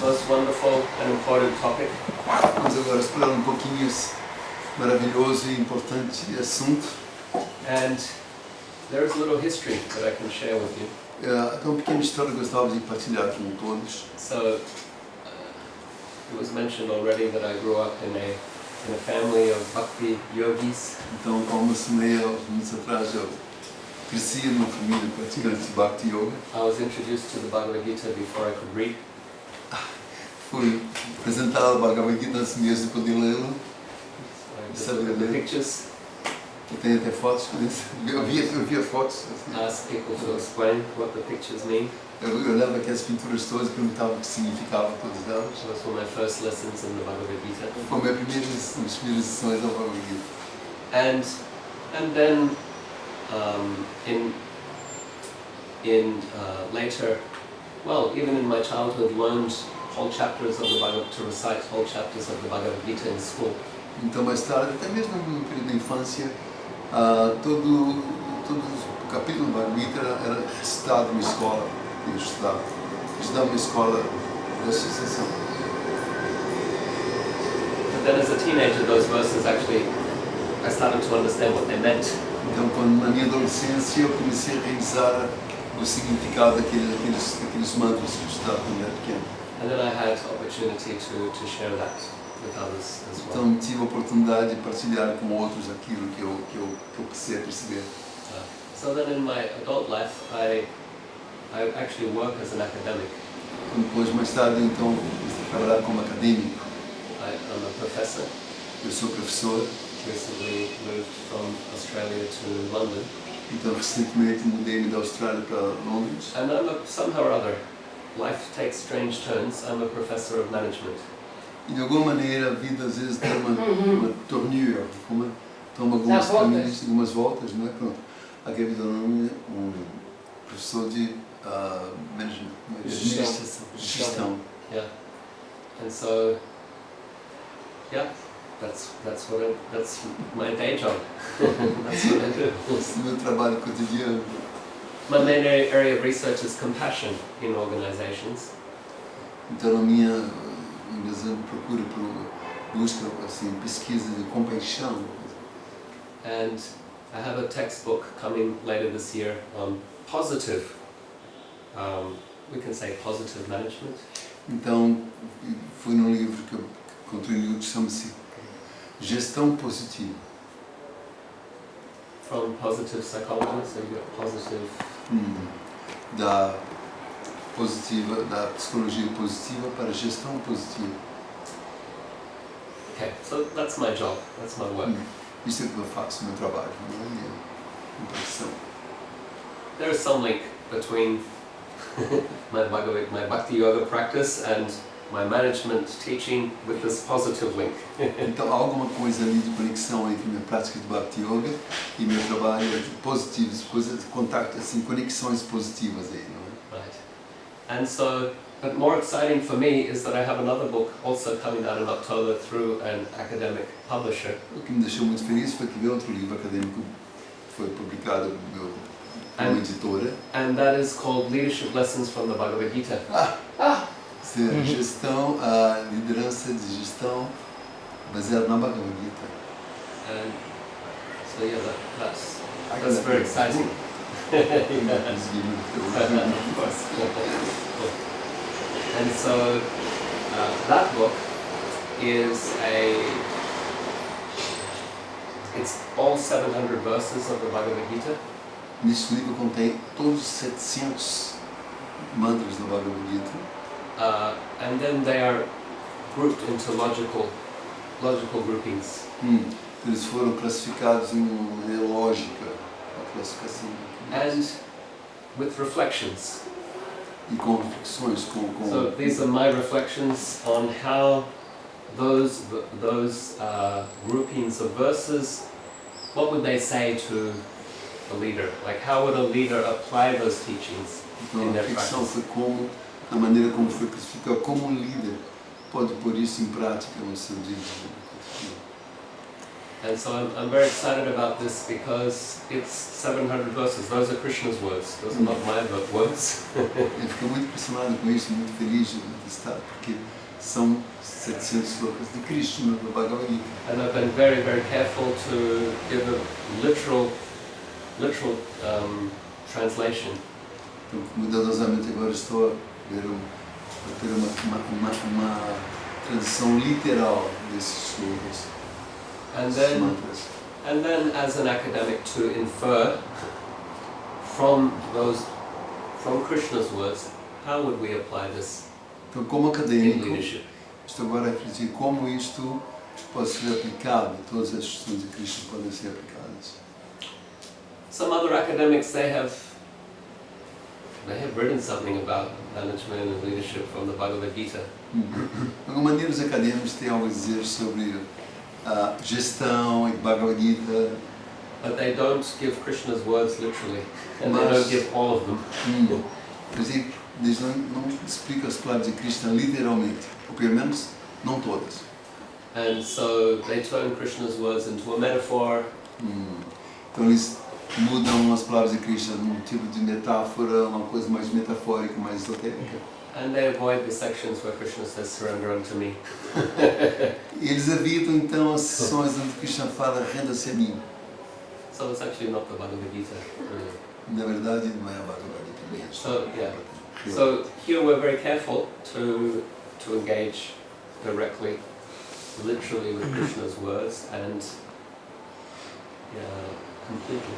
most wonderful and important topic. Vamos agora explorar pouquinho esse maravilhoso e importante assunto. And there is a little history that I can share with you. Tem uma pequena história que eu gostava de partilhar com todos. So, it was mentioned already that I grew up in a family of bhakti yogis. Então, como mencionei há uns minutos atrás, eu cresci numa família praticante de Bhakti Yoga. I was introduced to the Bhagavad Gita before I could read. Fui apresentado a Bhagavad Gita antes mesmo de poder lê-lo. So I look at the pictures. Eu tenho até fotos, eu via fotos. Ask people to explain what the pictures mean. Eu olhava aquelas pinturas todas e perguntava o que significavam todas elas. Those were my first lessons in the Bhagavad Gita. Foi as minhas primeiras lições da Bhagavad Gita. And then later, well, even in my childhood, learned whole chapters of the to recite whole chapters of the Bhagavad Gita in school. Então, mais tarde, até mesmo no período da infância, todo o capítulo do Bhagavad Gita era recitado na escola. Eu estudava na escola da associação. But then, as a teenager, those verses actually, I started to understand what they meant. Então, na minha adolescência, eu comecei a revisar o significado daqueles mantras que eu estudava quando era pequeno. And then I had opportunity to share that with others as well. Então, tive a oportunidade de partilhar com outros aquilo que eu passei a perceber. So then, in my adult life, I actually work as an academic. Depois, mais tarde, então, comecei a trabalhar como acadêmico. I'm a professor. Eu sou professor. Recently moved from Australia to London. Então, recentemente mudei-me da Austrália para Londres. And somehow or other, life takes strange turns. I'm a professor of management. E de alguma maneira a vida às vezes tem uma torneira, toma alguns caminhos, algumas voltas, não é? Pronto. Aqui a vida não é professor de gestão. Yeah. And so, yeah, that's my day job. That's what I do. Esse é o meu trabalho cotidiano. My main area of research is compassion in organizations. Então a minha procura busca assim pesquisa de compaixão. And I have a textbook coming later this year on positive. We can say positive management. Então foi num livro que eu encontrei um livro que chama-se Gestão Positiva. From positive psychology, so you got positive. Da psicologia positiva para a gestão positiva. Okay, so that's my job, that's my work. Isso é o que eu faço, meu trabalho, não é impressão. There is some link between my Bhakti Yoga practice and my management teaching with this positive link. Então há alguma coisa ali de conexão entre minha prática de Bhakti Yoga e meu trabalho positivo, coisas de contato, assim, conexões positivas aí, não é? Right. And so, but more exciting for me is that I have another book also coming out in October through an academic publisher. O que me deixou muito feliz foi que veio outro livro acadêmico que foi publicado por uma editora. And that is called Leadership Lessons from the Bhagavad Gita. Gestão, liderança de gestão baseada na Bhagavad Gita. And so yeah, that's very exciting. Of course. And so that book is it's all 700 verses of the Bhagavad Gita. Nesse livro eu contei todos os 700 mantras do Bhagavad Gita. And then they are grouped into logical groupings. Eles foram classificados em maneira lógica, a classificação. And with reflections. E com reflexões, So these are my reflections on how those groupings of verses, what would they say to a leader? Like how would a leader apply those teachings in their practice? A reflexão foi a maneira como foi classificado, como um líder pode pôr isso em prática no seu dia a dia. And so I'm very excited about this because it's 700 verses. Those are Krishna's words. Those are not my words. Eu fico muito impressionado com isso, muito feliz de estar, porque são 700 slokas de Krishna no Bhagavad Gita. And I've been very, very careful to give a literal translation. Então, cuidadosamente agora estou a ter uma tradução literal desses slokas. And then as an academic to infer from Krishna's words, how would we apply this Então, como in acadêmico, leadership? estou agora a refletir como isto pode ser aplicado, todas as questões de Krishna podem ser aplicadas. Some other academics, they have written something about management and leadership from the Bhagavad Gita. De alguma maneira, os acadêmicos têm algo a dizer sobre a gestão e Bhagavad Gita, But they don't give Krishna's words literally, and they Mas- don't give all of them. Quer dizer, eles não explicam as palavras de Krishna literalmente, ou pelo menos não todas. And so they turn Krishna's words into a metaphor, Então eles mudam as palavras de Krishna num tipo de metáfora, uma coisa mais metafórica, mais esotérica. and they avoid the sections where Krishna says, surrender unto me. E eles evitam então as sessões onde Krishna fala, renda-se a mim. So it's actually not the Bhagavad Gita, really. Na verdade, não é a Bhagavad Gita mesmo. So, yeah. So here we're very careful to engage directly, literally with Krishna's words, and completely.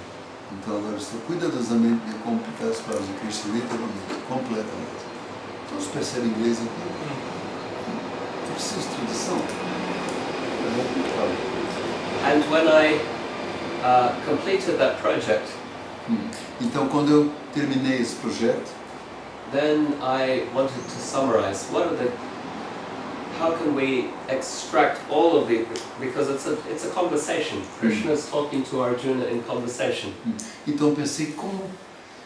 Então agora estou cuidadosamente de como aplicar as palavras de Krishna literalmente, completamente. Todos percebem inglês aqui. É preciso tradução. É muito complicado. And when I completed that project, Então quando eu terminei esse projeto, then I wanted to summarize how can we extract all of the, because it's a conversation. Krishna is talking to Arjuna in conversation. então eu pensei como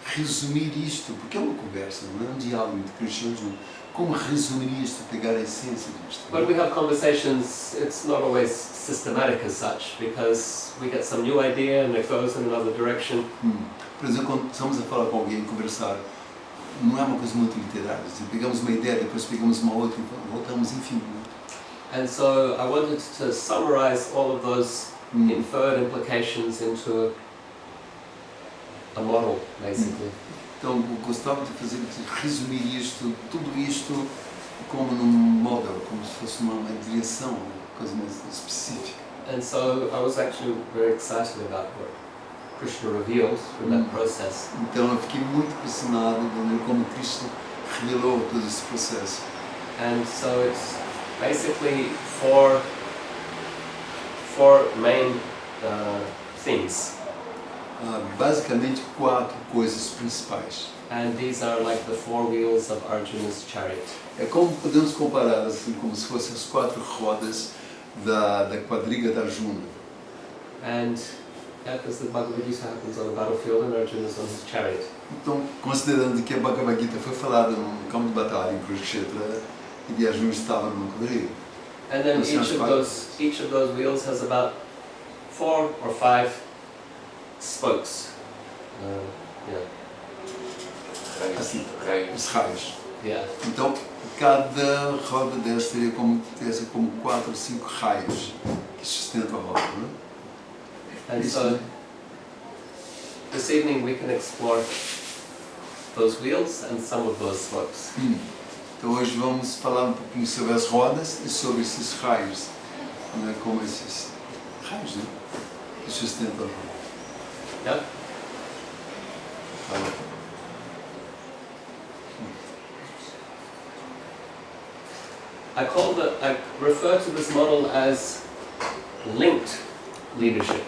resumir isto, porque é uma conversa, não é um diálogo entre Krishna e Arjuna. Como resumir isto, pegar a essência disto? When we have conversations, it's not always systematic as such, because we get some new idea and it goes in another direction. Por exemplo, quando estamos a falar com alguém, conversar, não é uma coisa muito literária. Pegamos uma ideia, depois pegamos uma outra e voltamos, enfim. And so I wanted to summarize all of those inferred implications into a model, basically. Então, eu gostava de fazer, de resumir isto, tudo isto, como num model, como se fosse uma direção, uma coisa mais específica. And so I was actually very excited about what Krishna revealed through that process. Então, eu fiquei muito impressionado de ver como Krishna revelou todo esse processo. And so it's basically four main themes. Basicamente, 4 coisas principais. And these are like the four wheels of Arjuna's chariot. É como podemos comparar, assim, como se fossem as 4 rodas da quadriga da Arjuna. And because the Bhagavad Gita happens on a battlefield and Arjuna's on his chariot. Então, considerando que a Bhagavad Gita foi falada num campo de batalha em Kurukshetra e Arjuna estava numa quadriga. And then each of those wheels has about 4 or 5 spokes. Assim, os raios. Yeah. Então, cada roda dessa teria como 4 ou 5 raios que sustentam a roda, não é? And so this evening we can explore those wheels and some of those spokes. Então hoje vamos falar um pouquinho sobre as rodas e sobre esses raios, né? Como esses raios, né? Que sustentam a roda. Yeah? I refer to this model as linked leadership.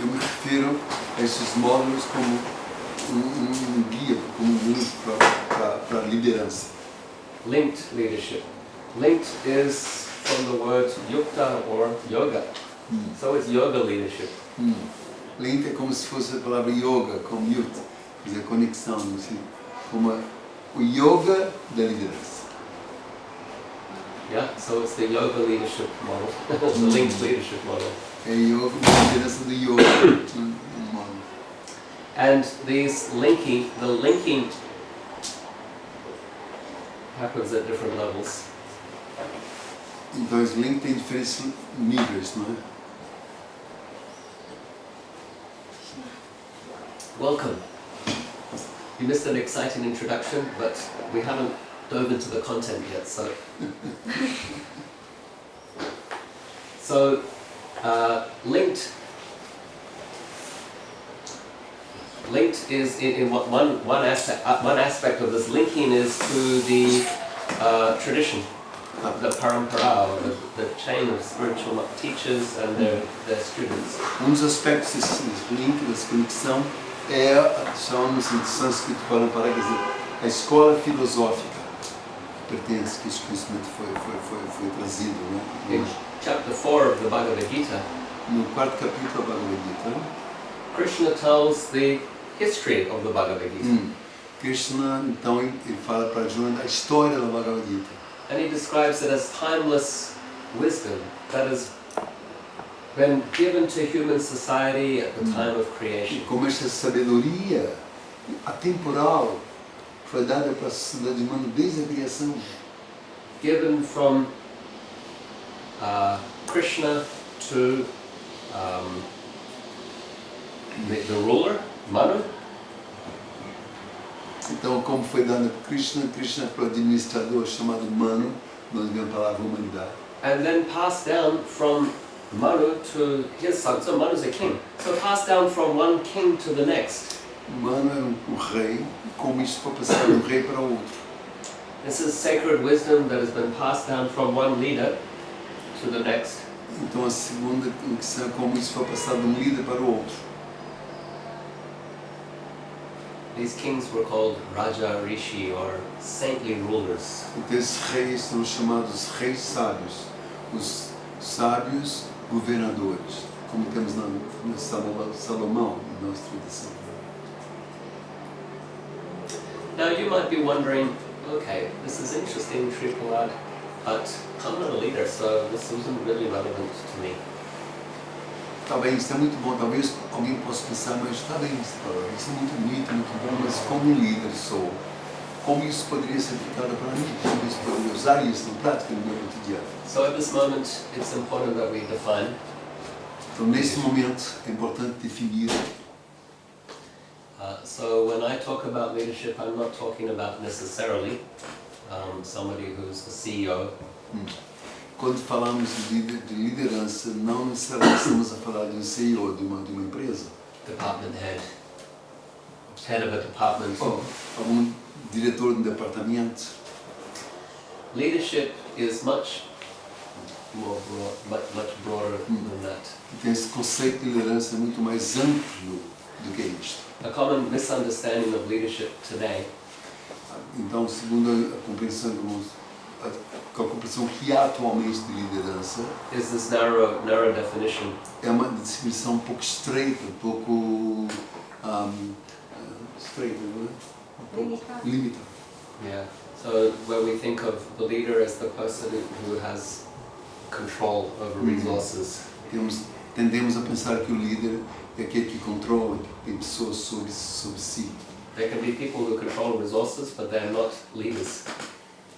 Eu me refiro a esses módulos como guia, como link para a liderança. Linked leadership. Linked is from the word yukta or yoga. So it's yoga leadership. Link é como se fosse a palavra yoga, como yuta, quer dizer, conexão, assim, como o yoga da liderança. Yeah, so it's the yoga leadership model, the linked leadership model. É yoga, a liderança do yoga. And the linking happens at different levels. Então, esse link tem diferentes níveis, não é? Welcome. You missed an exciting introduction, but we haven't dove into the content yet, so... Linked is in what one aspect of this linking is to the tradition, the parampara, or the chain of spiritual teachers and their students. Dos aspectos desse link, dessa conexão, chamamos em sânscrito parampara, quer dizer, a escola filosófica que pertence, que esse conhecimento foi trazido, né? In chapter 4 of the Bhagavad Gita, no quarto capítulo da Bhagavad Gita, Krishna tells the history of the Bhagavad Gita. Krishna, então, ele fala para Arjuna a história da Bhagavad Gita. And he describes it as timeless wisdom that has been given to human society at the time of creation. Como essa sabedoria atemporal foi dada para a sociedade humana desde a criação. Given from Krishna to the ruler, Manu. Então, como foi dado a Krishna para o administrador chamado Manu, nós vemos a palavra humanidade. And then passed down from Manu to his son. So Manu's a king. So passed down from one king to the next. Manu era um rei, e como isto foi passado de um rei para o outro. This is sacred wisdom that has been passed down from one leader to the next. Então, a segunda conexão é como isso foi passado de um líder para o outro. These kings were called Raja Rishi, or saintly rulers. Então, esses reis são chamados reis sábios, os sábios governadores, como temos na Salomão, na nossa tradição. Now you might be wondering, okay, this is interesting, Sri Prahlada, but I'm not a leader, so this isn't really relevant to me. Tá bem, isso é muito bom. Talvez alguém possa pensar, mas está bem, isso é muito bonito, muito bom, mas como líder sou, como isso poderia ser aplicado para mim? Como isso poderia usar isso na prática, no meu cotidiano? So at this moment, it's important that we define. Então, nesse momento, é importante definir. So when I talk about leadership, I'm not talking about necessarily somebody who's a CEO. Quando falamos de liderança, não necessariamente estamos a falar de um CEO de uma empresa. Department head of a department. Ou algum diretor de um departamento. Leadership is much broader than that. Então, esse conceito de liderança é muito mais amplo do que isto. A common misunderstanding of leadership today Então, segundo a compreensão que há atualmente de liderança, is this narrow definition. é uma definição um pouco estreita, um pouco estreita, não é? Limitada. Yeah. So where we think of the leader as the person who has control over resources. Tendemos a pensar que o líder é aquele que controla, que tem pessoas sobre si. There can be people who control resources, but they're not leaders.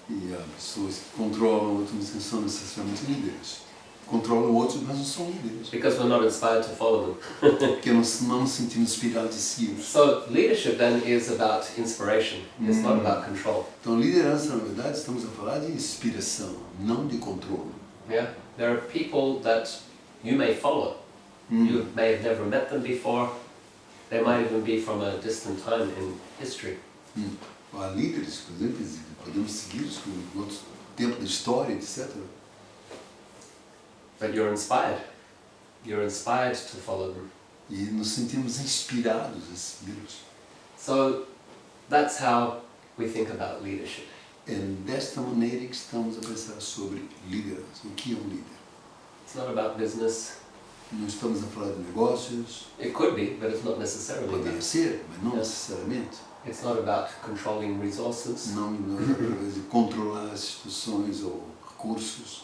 E há pessoas que controlam outros, não são necessariamente líderes. Controlam outros, mas não são líderes. Because we're not inspired to follow them. Porque não nos sentimos inspirados a seguir. So leadership then is about inspiration. It's not about control. Então, liderança, na verdade, estamos a falar de inspiração, não de controle. Yeah. There are people that you may follow. You may have never met them before. They might even be from a distant time in history. Há líderes, por exemplo, podemos seguir com outro tempo da história, etc. But you're inspired. You're inspired to follow them. E nos sentimos inspirados a segui-los. So that's how we think about leadership. É desta maneira que estamos a pensar sobre liderança. O que é um líder? It's not about business. Não estamos a falar de negócios. It could be, but it's not necessarily Poderia that. ser, mas não necessariamente. It's not about controlling resources. Não através de controlar as instituições ou recursos.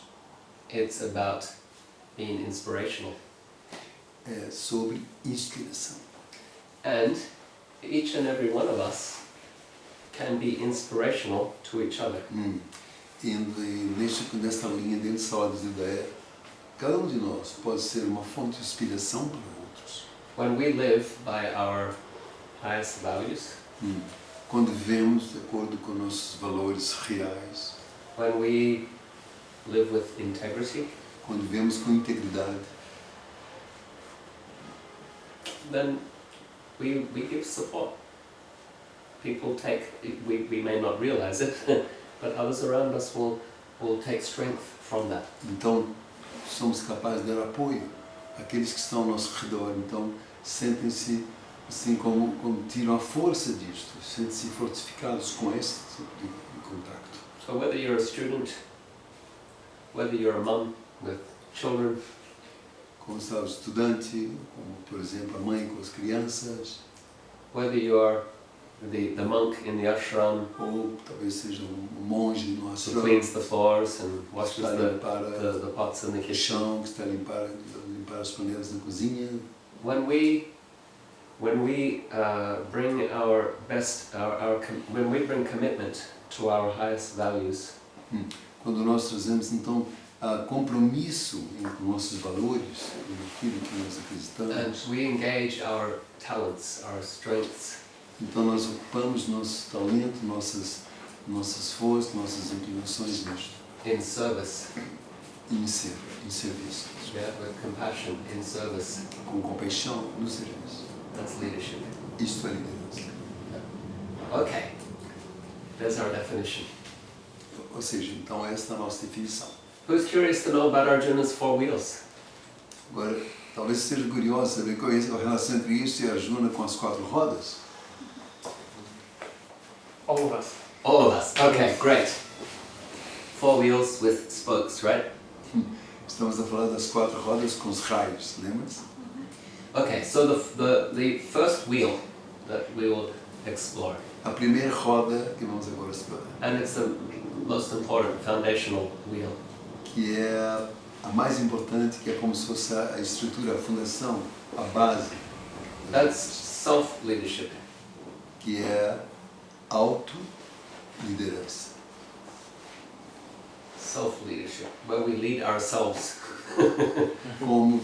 It's about being inspirational. É sobre inspiração. And each and every one of us can be inspirational to each other. E nesta linha dentro da sala de ideia, cada um de nós pode ser uma fonte de inspiração para outros. When we live by our highest values, Quando vivemos de acordo com nossos valores reais, when we live with integrity, quando vivemos com integridade, then we give support. People take, we may not realize it, but others around us will take strength from that. então somos capazes de dar apoio àqueles que estão ao nosso redor. Então sentem-se assim como tiram a força disto, sentem-se fortificados com este tipo de contacto. So whether you're a student, whether you're a mum with children, Como está o estudante, como por exemplo a mãe com as crianças, whether you're the monk in the ashram ou talvez seja um monge no who ashram cleans the floors and que washes está a limpar the pots in the o kitchen. chão, que está a limpar as panelas na cozinha. When we bring our best, when we bring commitment to our highest values, Quando nós trazemos então compromisso com nossos valores, com aquilo que nós and acreditamos, we engage our talents, our strengths, então nós ocupamos nosso talento, nossas forças, nossas inclinações nisto, in service, em serviço, yeah, with compassion, in service, com compaixão no serviço. that's leadership. Isto é liderança. Okay, there's our definition. Ou seja, então esta é a nossa definição. Who's curious to know about Arjuna's 4 wheels? Agora, talvez seja curioso saber qual é a relação entre isto e a Arjuna com as 4 rodas. All of us. All of us. Okay, great. 4 wheels with spokes, right? Estamos a falar das 4 rodas com os raios, lembra-se? Okay, so the first wheel that we will explore, A primeira roda que vamos agora explorar, and it's the most important foundational wheel, que é a mais importante, que é como se fosse a estrutura, a fundação, a base, that's self-leadership. que é auto-liderança. Self-leadership, where we lead ourselves. Como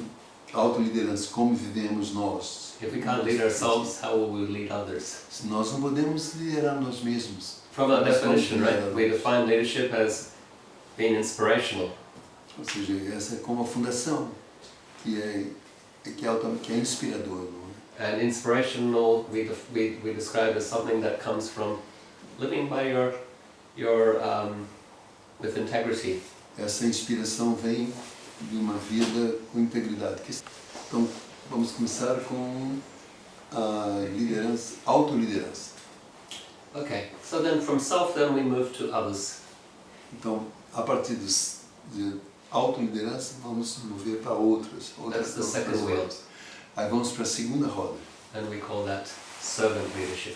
auto-liderança, como vivemos nós. If we can't lead ourselves, how will we lead others? Se nós não podemos liderar nós mesmos. From that Nós vamos definition, liderar right, we outros. define leadership as being inspirational. Ou seja, essa é como a fundação, que é inspirador, não é? And inspirational, we describe as something that comes from living by with integrity. Essa inspiração vem de uma vida com integridade. Então, vamos começar com a liderança, autoliderança. Okay, so then from self, then we move to others. Então, a partir de autoliderança, vamos mover para outras That's the second wheel. rodas. Aí vamos para a segunda roda, And we call that servant leadership.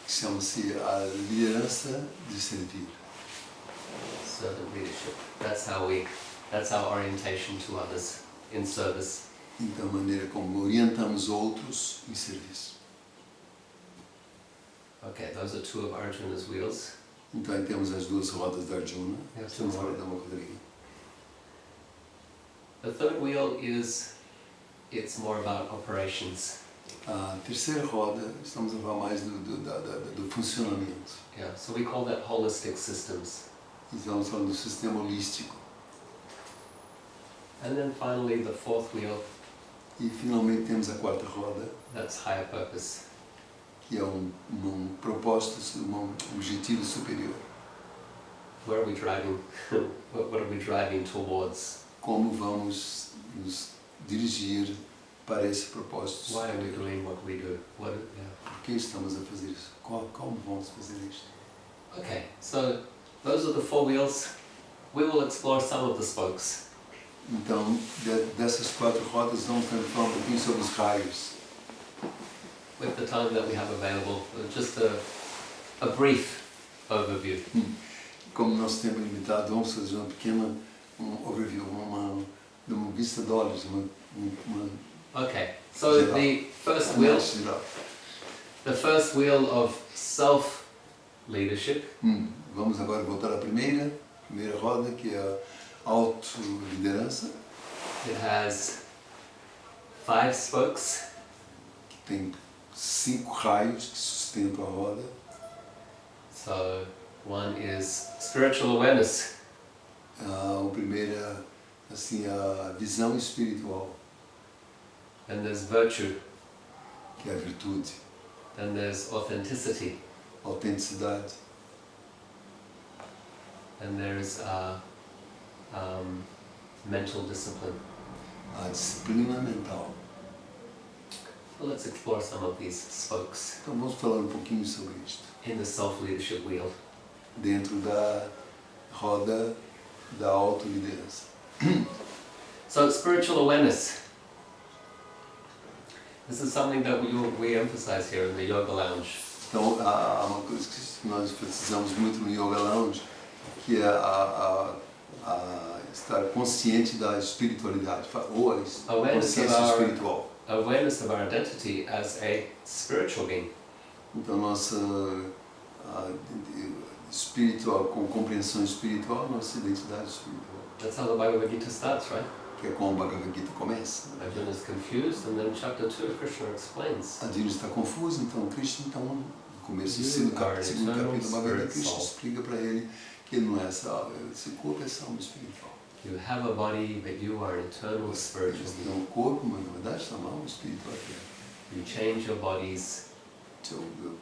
que chama-se a liderança de servir. Servant leadership. That's our orientation to others in service. Então, a maneira como orientamos outros em serviço. Okay, those are 2 of Arjuna's wheels. Então, aí temos as 2 rodas da Arjuna, Yeah, estamos a falar da Rodrigo. The third wheel it's more about operations. A terceira roda, estamos a falar mais do funcionamento. Yeah, so we call that holistic systems. Estamos falando do sistema holístico. And then finally the fourth wheel, E finalmente temos a quarta roda, that's higher purpose. que é um propósito, um objetivo superior. Where are we driving? What are we driving towards? Como vamos nos dirigir para esse propósito Why are we superior? doing what we do? Por que estamos a fazer isso? Como vamos fazer isto? Okay, so those are the 4 wheels. We will explore some of the spokes. Então, dessas 4 rodas, vamos também falar um pouquinho sobre os raios. With the time that we have available, just a brief overview. como nosso tempo é limitado, vamos fazer uma pequena overview, uma vista de olhos, Okay, so geral. the first wheel of self-leadership Vamos agora voltar à primeira roda, que é a autoliderança, it has 5 spokes. que tem 5 raios que sustentam a roda. So one is spiritual awareness, O primeiro é assim, a visão espiritual, then there's virtue, que é a virtude, then there's authenticity, a autenticidade, and there's mental discipline. a disciplina mental. Well, let's explore some of these spokes Então vamos falar um pouquinho sobre isto. in the self-leadership wheel. Dentro da roda da autoliderança. So spiritual awareness. This is something that we emphasize here in the Yoga Lounge. Então há uma coisa que nós precisamos muito no Yoga Lounge, que é estar consciente da espiritualidade, ou a consciência espiritual. Awareness of our identity as a spiritual being. Então nossa espiritual, com compreensão espiritual, nossa identidade espiritual. That's how the Bhagavad Gita starts, right? Que é como o Bhagavad Gita começa. Arjuna is confused, and then chapter 2, Krishna explains. Arjuna está confuso, então Krishna, no começo do segundo capítulo do Bhagavad Gita, Krishna explica para ele que ele não é esse corpo é só alma espiritual. You have a body, but you are an eternal spiritual Você tem being. corpo, mas na verdade está uma alma espiritual. You change your bodies, Então,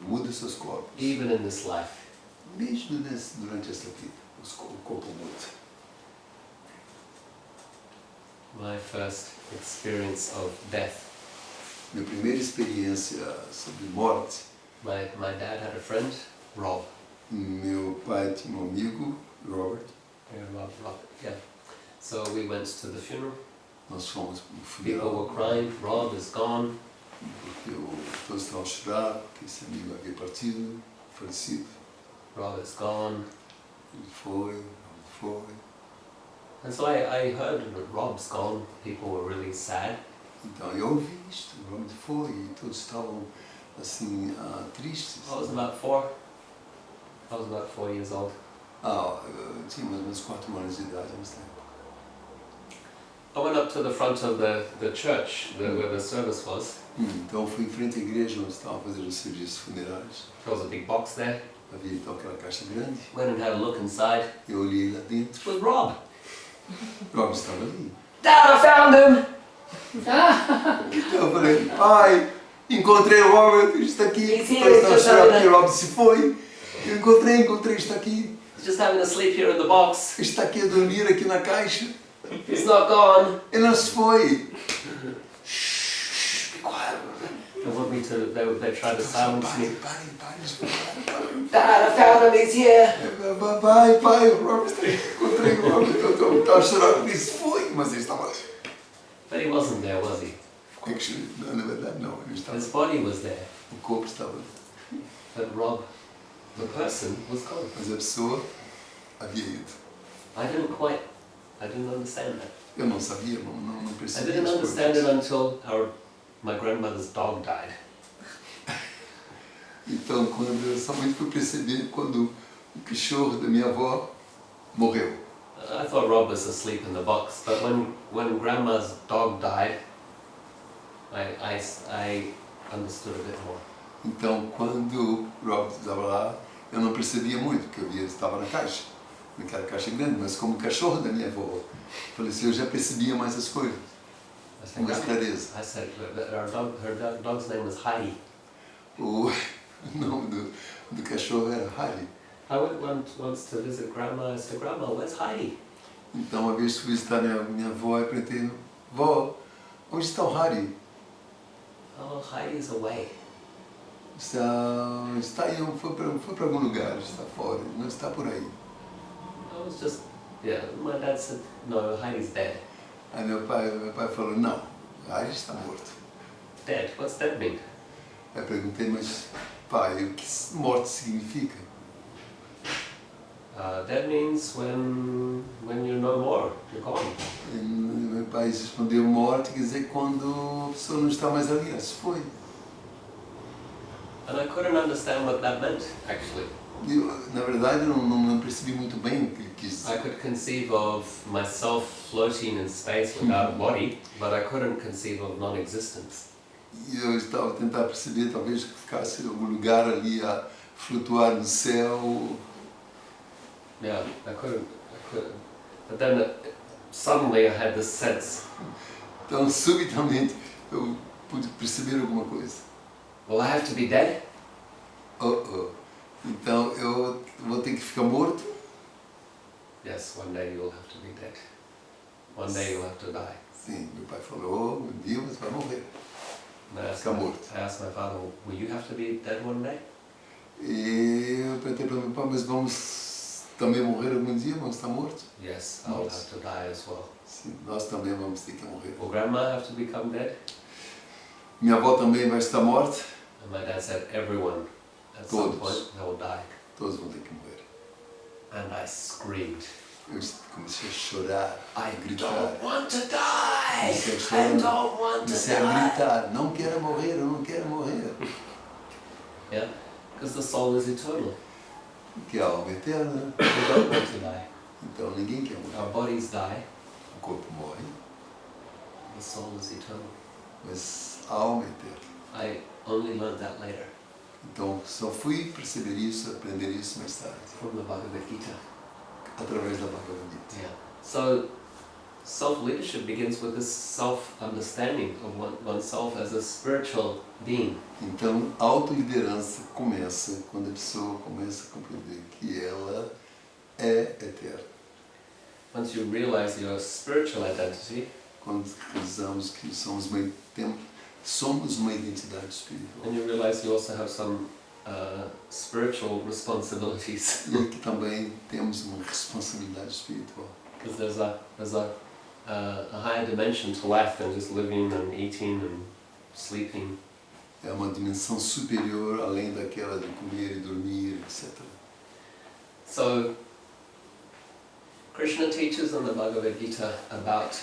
muda seus corpos. even in this life. Mesmo durante esta vida, o corpo muda. My first experience of death. Minha primeira experiência sobre morte, My dad had a friend, Rob. meu pai tinha um amigo, Robert. Yeah, Rob, yeah. So we went to the funeral. Nós fomos para o People funeral, were crying, Rob is gone. porque todos estavam a chorar, porque esse amigo havia partido, falecido. Rob is gone. Ele foi. And so I heard that Rob's gone. People were really sad. Então eu ouvi isto, o Robert foi, e todos estavam assim, tristes. I was about 4. I was about 4 years old. Eu tinha mais ou menos 4 anos de idade há uns tempos. I went up to the front of the church where the service was. Então eu fui em frente à igreja onde estavam fazendo os serviços funerários. There was a big box there. Havia então aquela caixa grande. Went and had a look inside. Eu olhei lá dentro. It was Rob. O Robert estava ali. Dad, I found him! Então eu falei, pai, encontrei o Robert, ele está aqui. He's here, Todos estavam a just chorar having porque a- o Robert se foi. Eu encontrei, está aqui. He's just having a sleep here in the box. Ele está aqui a dormir aqui na caixa. He's not gone. Ele não se foi. Shhh, be quiet. They tried to silence me. Parem. Dad, I found him, he's here. Pai, o Robert está aqui. Encontrei o Robert. Eu estava a chorar porque ele se foi, mas ele estava ali. But he wasn't there, was he? Não, na verdade não, ele estava. His body was there. O corpo estava ali. But Rob, the person, was gone. Mas a pessoa havia ido. I didn't understand that. Eu não sabia, não I percebia. didn't as understand it coisas. until my grandmother's dog died. Então, quando eu somente fui perceber quando o cachorro da minha avó morreu. I thought Rob was asleep in the box, but when Grandma's dog died, I understood a bit more. Então, quando o Rob estava lá, eu não percebia muito, porque eu estava na caixa, naquela caixa grande, mas como o cachorro da minha avó faleceu, eu já percebia mais as coisas, com mais clareza. I said her dog's name was Heidi. O nome do cachorro era Harry. I went once to visit Grandma. I said, Grandma, where's Heidi? Então, uma vez fui visitar minha avó e perguntei, vó, onde está o Harry? Oh, Heidi's away. Está aí, foi para algum lugar, está fora, não está por aí. I was just, my dad said, no, Heidi's dead. Aí meu pai falou, não, Harry está morto. Dead? What's dead mean? Aí eu perguntei, mas pai, o que morte significa? Dead means when you're no more, you're gone. E meu pai respondeu, morte quer dizer quando a pessoa não está mais ali, ela se foi. And I couldn't understand what that meant, actually. Eu, na verdade, não percebi muito bem o que ele quis dizer. I could conceive of myself floating in space without a body, but I couldn't conceive of non-existence. E eu estava a tentar perceber, talvez, que ficasse em algum lugar ali a flutuar no céu. Yeah, I couldn't. But then suddenly I had this sense, Então, subitamente, eu pude perceber alguma coisa. well, I have to be dead? Então, eu vou ter que ficar morto? Yes, one day you'll have to be dead. One day you'll have to die. Sim, meu pai falou, um dia você vai morrer. And I Ficar morto. asked my father, will you have to be dead one day? E eu perguntei para meu pai, mas vamos também morrer algum dia? Vamos estar mortos? Yes, I'll have to die as well. Sim, nós também vamos ter que morrer. Will grandma have to become dead? Minha avó também vai estar morta? And my dad said, everyone at some Todos. point they will die. Todos vão ter que morrer. And I screamed, Eu comecei a chorar, a I gritar. don't want to die! Comecei a I chorar, don't want to comecei a die! gritar, não quero morrer, eu não quero morrer. Yeah, because the soul is eternal. Porque a alma é eterna, We don't want to die. então ninguém quer morrer. Our bodies die, O corpo morre, the soul is eternal. mas a alma é eterna. I only learned that later Então só fui perceber isso, aprender isso mais tarde, from the Bhagavad Gita. através da Bhagavad Gita. Yeah. So, self-leadership begins with this self-understanding of oneself as a spiritual being. Então a autoliderança começa quando a pessoa começa a compreender que ela é eterna. Once you realize your spiritual identity, Quando realizamos que somos uma identidade espiritual. and you realize you also have some spiritual responsibilities. E aqui também temos uma responsabilidade espiritual. Because there's a higher dimension to life than just living and eating and sleeping. É uma dimensão superior além daquela de comer e dormir, etc. So, Krishna teaches in the Bhagavad Gita about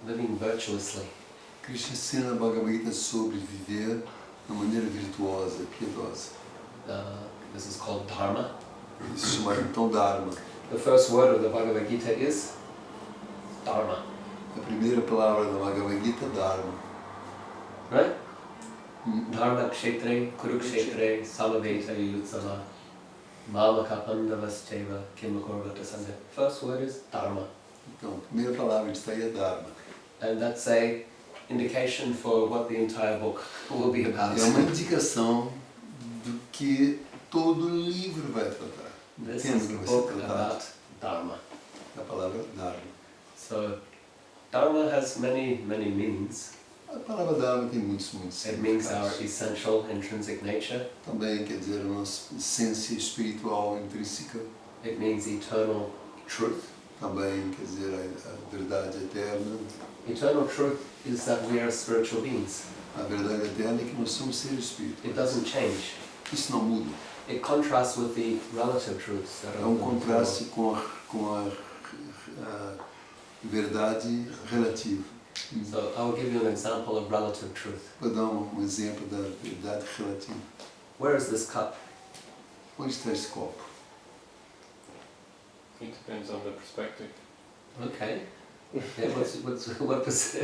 living virtuously. Krishna ensina na Bhagavad Gita sobre viver de uma maneira virtuosa, piedosa. This is called Dharma. Isso se chama então Dharma. The first word of the Bhagavad Gita is Dharma. A primeira palavra da Bhagavad Gita é Dharma. Right? Dharma kshetre, kurukshetre, samaveta yutsava, mamaka pandavascheva, kimakurvata sangha. First word is Dharma. Então, a primeira palavra que está aí é Dharma. And that's a indication for what the entire book will be about. É uma indicação do que todo livro vai tratar. This Tema is que a vai book ser tratado. about Dharma. A palavra Dharma. So, Dharma has many, many meanings. A palavra Dharma tem muitos It means our significados. essential intrinsic nature. Também quer dizer a nossa essência espiritual intrínseca. It means eternal truth. Também quer dizer a verdade eterna. Eternal truth is that we are spiritual beings. A verdade eterna é que nós somos seres It espirituais. doesn't change. Isso não muda. It contrasts with the relative truths that É are um in the contraste com a verdade relativa. world. So I will give you an example of relative truth. Vou dar um exemplo da verdade relativa. Where is this cup? Onde está esse copo? It depends on the perspective. Okay. Yeah, what was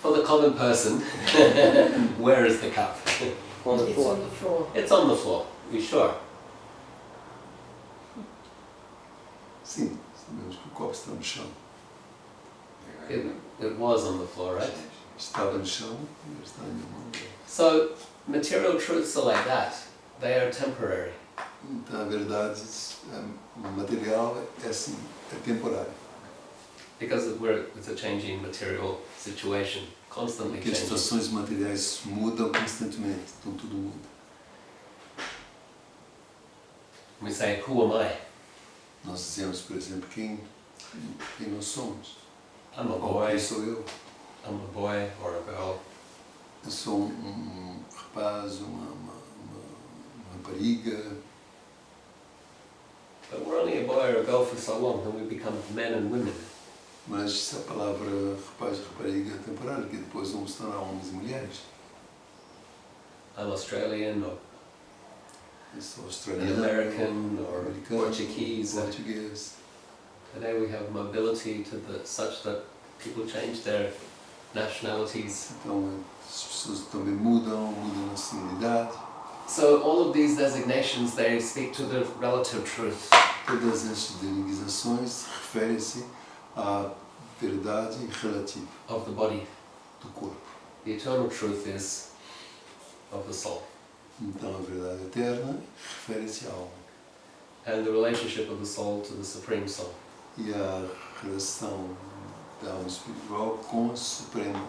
For the common person, where is the cup? On the It's floor. on the floor. It's on the floor. You sure? Sim, sabemos que o copo está no chão. It was on the floor, right? Estava no chão e está na minha mão. So material truths are like that. They are temporary. Então, a verdade material é assim, é temporário. Because it's a changing material situation, constantly Porque as changing. situações materiais mudam constantemente, então tudo muda. We say, who am I? Nós dizemos, por exemplo, quem nós somos. I'm a Ou boy, quem sou eu. I'm a boy or a girl. Eu sou rapaz, uma rapariga. But we're only a boy or a girl for so long, then we become men and women. Mas essa palavra rapaz e rapariga é temporária, que depois vamos se tornar homens e mulheres. I'm Australian or Eu sou an australiano, American or americano, Portuguese. português. Today we have mobility such that people change their nationalities. Então as pessoas também mudam a nacionalidade. So all of these designations, they speak to the relative truth. Todas essas designações referem-se à verdade relativa Of the body. do corpo. The eternal truth is of the soul. Então a verdade eterna refere-se à alma. And the relationship of the soul to the Supreme Soul. E a relação da alma espiritual com a Suprema Alma.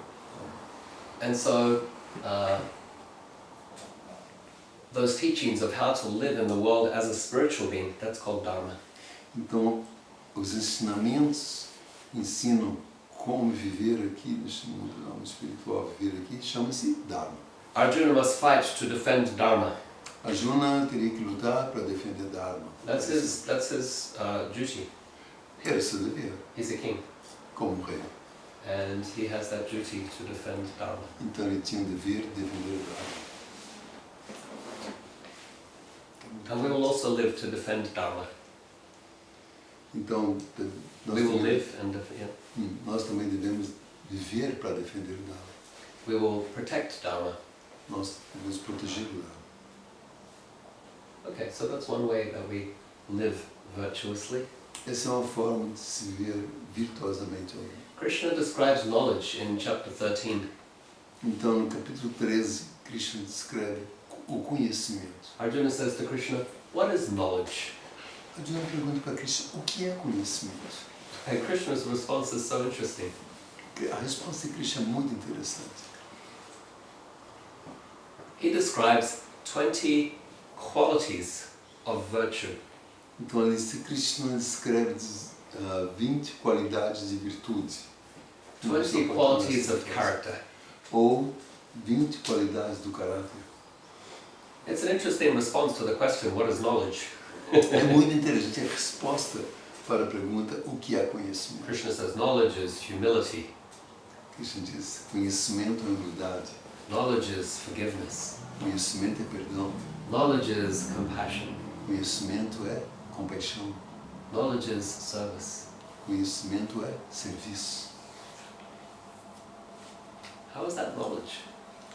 And so, those teachings of how to live in the world as a spiritual being, that's called Dharma. Então, os ensinamentos ensinam como viver aqui neste mundo da alma espiritual, viver aqui, chama-se Dharma. Arjuna must fight to defend Dharma. Arjuna teria que lutar para defender Dharma. That's his duty. Era seu dever, He's a king, como rei. and he has that duty to defend Dharma. Então ele tinha o dever de defender Dharma. And we will also live to defend Dharma. Então, We will live and nós também devemos viver para defender Dharma. we will protect Dharma. Nós devemos proteger o Dharma. Okay, so that's one way that we live virtuously. Essa é uma forma de se viver virtuosamente. Krishna describes knowledge in chapter 13. Então, no capítulo 13, Krishna descreve o conhecimento. Arjuna says to Krishna, what is knowledge? Arjuna pergunta para Krishna, o que é conhecimento? And Krishna's response is so interesting. A resposta de Krishna é muito interessante. He describes 20 qualities of virtue. Então, ali Krishna descreve 20 qualidades de virtude. 20 qualities of character. Ou 20 qualidades do caráter. It's an interesting response to the question, what is knowledge? É muito interessante a resposta para a pergunta, o que é conhecimento? Krishna says knowledge is humility. Krishna diz, conhecimento é humildade. Knowledge is forgiveness. Conhecimento é perdão. Knowledge is compassion. Conhecimento é compaixão. Knowledge is service. Conhecimento é serviço. How is that knowledge?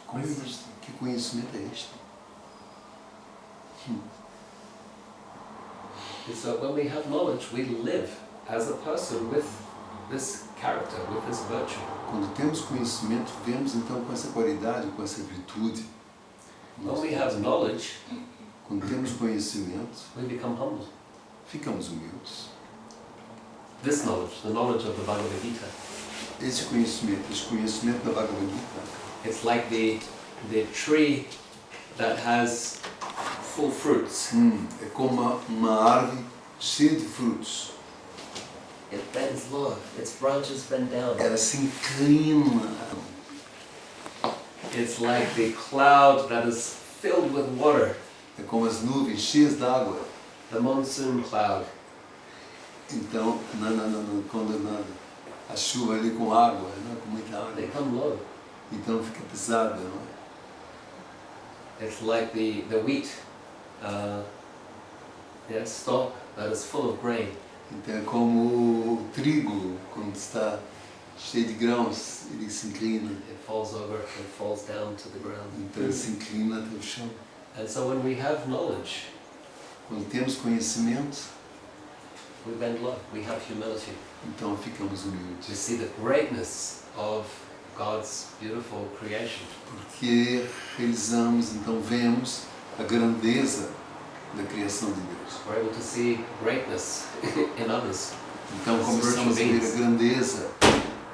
Como é isto? Que conhecimento é este? It's that when we have knowledge, we live as a person with this character, with this virtue. Quando temos conhecimento, vemos então com essa qualidade, com essa virtude. When we have knowledge, Quando temos conhecimento, we become humble. ficamos humildes. This knowledge, the knowledge of the Bhagavad Gita, Esse conhecimento da Bhagavad Gita, it's like the tree that has full fruits. é como uma árvore cheia de frutos. It bends low, its branches bend down. Ela se inclina. It's like the cloud that is filled with water, É como as nuvens cheias d'água. the monsoon cloud. Então, quando a chuva ali com água, não é? Com muita água, They come low. então fica pesada, não é? It's like the wheat stalk that is full of grain. Então é como o trigo, quando está cheio de grãos, ele se inclina. It falls over, it falls down to the ground. Então ele se inclina até o chão. And so when we have knowledge, Quando temos conhecimento, we bend low, we have humility. então ficamos We humildes. see the greatness of God's beautiful creation. Porque realizamos, então vemos a grandeza da criação de Deus. We're able to see greatness in others. Então começamos a ver a grandeza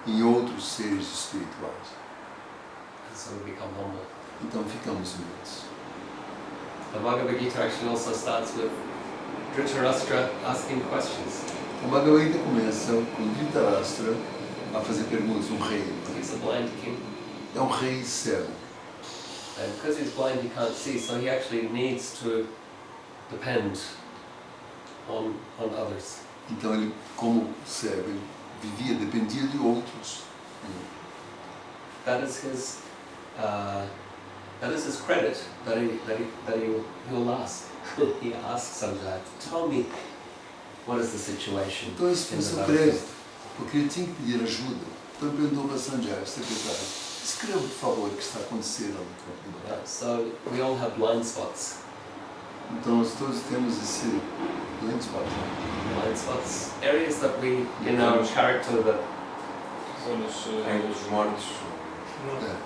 em outros seres espirituais. And so we become humble. Então ficamos humildes. The Bhagavad Gita actually also starts with Dhritarashtra asking questions. A Bhagavad Gita começa com Dhritarashtra a fazer perguntas, um rei. He's a blind king. É um rei cego. And because he's blind, he can't see, so he actually needs to depend on others. Então ele, como cego, ele vivia, dependia de outros. That is his credit that he'll ask. He asks Sanjay, tell me what is the situation. Então esse foi in o the seu battlefield." crédito, porque ele tinha que pedir ajuda. Então ele perguntou para Sanjay, o secretário, escreva por favor o que está acontecendo no campo de batalha. Yeah, so we all have blind spots. Então nós todos temos esse blind spot. Blind spots, areas that we, in our character, that Zonas mortos,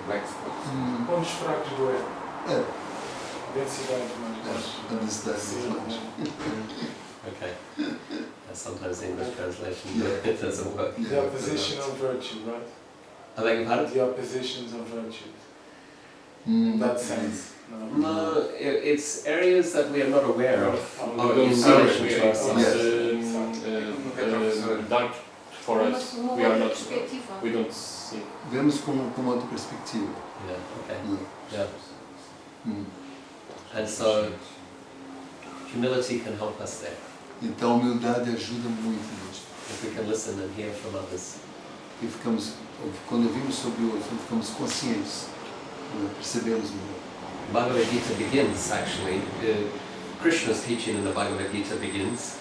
black spots. Pontos fracos do ego. É, Densidades mais a necessidade Sim, dos mais. okay. Sometimes English translation Yeah. it doesn't work. The opposition of virtue, right? I beg your pardon? The oppositions of virtue. In In that sense. No, it's areas that we are not aware of. Oh, in Sorry, relation to ourselves. It's dark for us. We are not. We don't see. Vemos com outra perspectiva. Yeah, okay. Hum. Yeah. Hum. And so humility can help us there. Então a humildade ajuda muito nisso. If we can listen and hear from others. E ficamos, quando ouvimos sobre o outro, ficamos conscientes, percebemos melhor. Bhagavad Gita begins actually. Krishna's teaching in the Bhagavad Gita begins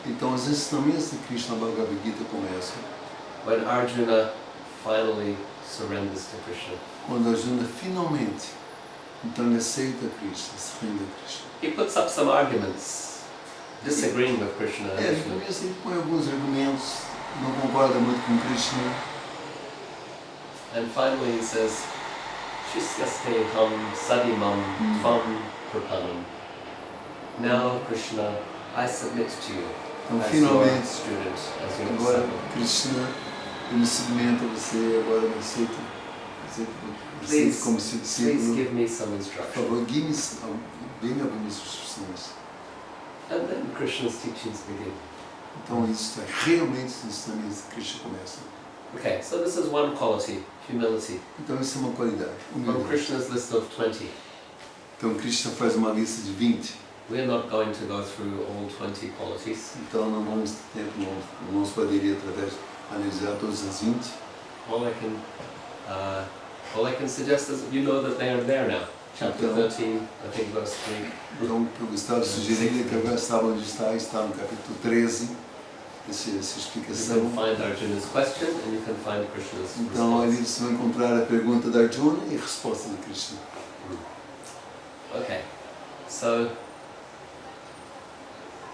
Então os ensinamentos de Krishna na Bhagavad Gita começam when Arjuna finally surrenders to Krishna. quando Arjuna finalmente, então ele aceita Krishna, se rende a Krishna. He puts up some arguments, disagreeing with Krishna. É, no começo ele põe alguns argumentos, não concorda muito com Krishna. And finally he says, Shishyaste ham sadimam tvam prapanam. Now, Krishna, I submit to you Então as your finalmente, student, as your agora disciple. Krishna, eu me submeto a você, agora me aceito como seu Please discípulo. give me some Por instruction. favor, dê-me algumas instruções. And then Krishna's teachings begin. Então isso é realmente os ensinamentos de Krishna começam. Okay, so this is one quality, humility, Então isso é uma qualidade, from humildade. Krishna's list of 20. Então Krishna faz uma lista de 20. We are not going to go through all 20 qualities. Então não vamos ter tempo, não vamos poder ir através de analisar todas as 20. All I can suggest is you know that they are there now. Chapter 13, I think verse 3. Então o que eu gostava de sugerir é que agora estava onde está no capítulo 13, essa You explicação. can find Arjuna's question and you can find Krishna's Então ali response. vocês vão encontrar a pergunta de Arjuna e a resposta de Krishna. Okay, so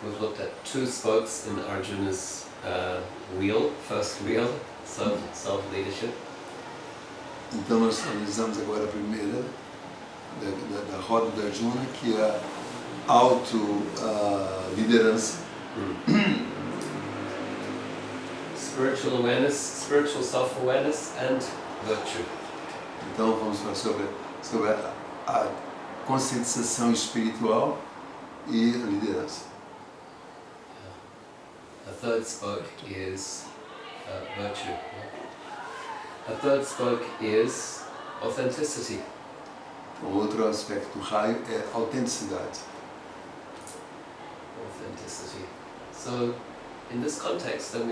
we've looked at two spokes in Arjuna's wheel, first wheel, self-leadership. Então nós analisamos agora a primeira da roda de Arjuna, que é a auto-liderança. Spiritual awareness, spiritual self-awareness and virtue. Então vamos falar sobre a conscientização espiritual e a liderança. A third spoke is virtue. A third spoke is authenticity. O outro aspecto do raio é a autenticidade. Authenticity. So, in this context, then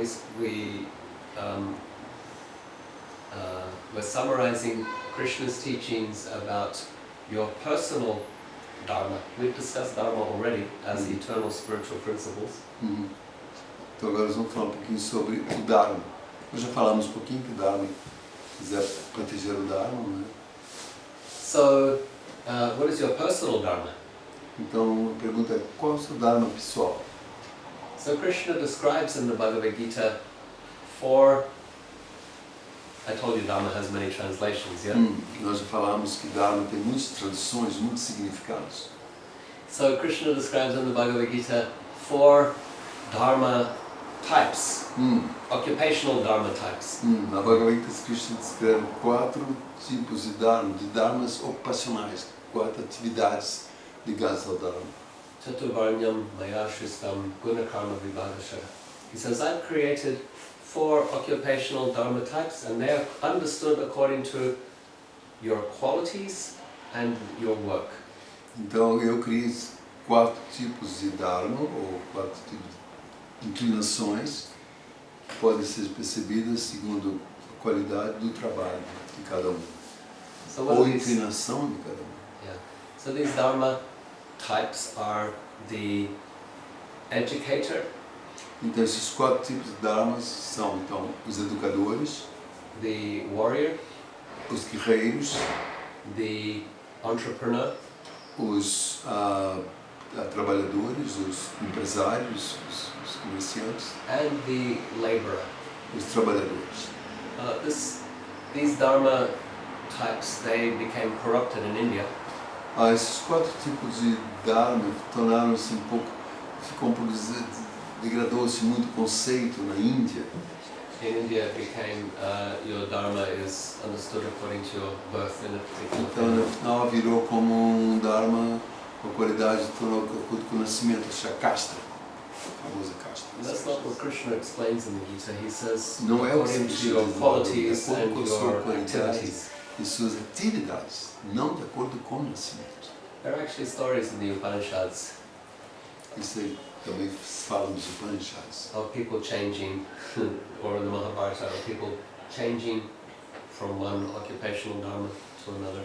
we're summarizing Krishna's teachings about your personal dharma. We've discussed dharma already as eternal spiritual principles. Então agora nós vamos falar um pouquinho sobre o Dharma. Nós já falamos um pouquinho que o Dharma quiser proteger o Dharma, né? So, what is your personal dharma? Então a pergunta é, qual é o seu Dharma pessoal? So Krishna describes in the Bhagavad Gita four. I told you Dharma has many translations, yeah? Nós já falamos que Dharma tem muitas traduções, muitos significados. So Krishna describes in the Bhagavad Gita four Dharma types, occupational Dharma types. Na Bhagavad Gita, Krishna descreve 4 tipos de dharmas ocupacionais, 4 atividades ligadas ao Dharma. Chaturvarnyam maya shristam gunakarma vibhagashara. He says, I've created 4 occupational Dharma types and they are understood according to your qualities and your work. Então eu criei 4 tipos de Dharma, ou 4 tipos de inclinações, que podem ser percebidas segundo a qualidade do trabalho de cada um, So what ou are these? inclinação de cada um. Yeah. So these Dharma types are the educator, Então esses 4 tipos de Dharmas são então os educadores, the warrior, os guerreiros, the entrepreneur, os trabalhadores, os empresários, os comerciantes, and the laborer. os trabalhadores. These Dharma types, they became corrupted in India. Esses 4 tipos de Dharma tornaram-se um pouco, degradou-se muito o conceito na Índia. In India, it became your Dharma is understood according to your birth in a particular Então, no family. final, virou como um Dharma com a qualidade de acordo com o nascimento, a casta, a famosa casta. And that's not what Krishna explains in the Gita. He says, Não é o que according to Krishna your diz, qualities de acordo and com a sua your qualidade activities. e suas atividades, não de acordo com o nascimento. There are actually stories in the Upanishads Isso aí também fala nos Upanishads. of people changing, or in the Mahabharata, of people changing from one occupational dharma to another.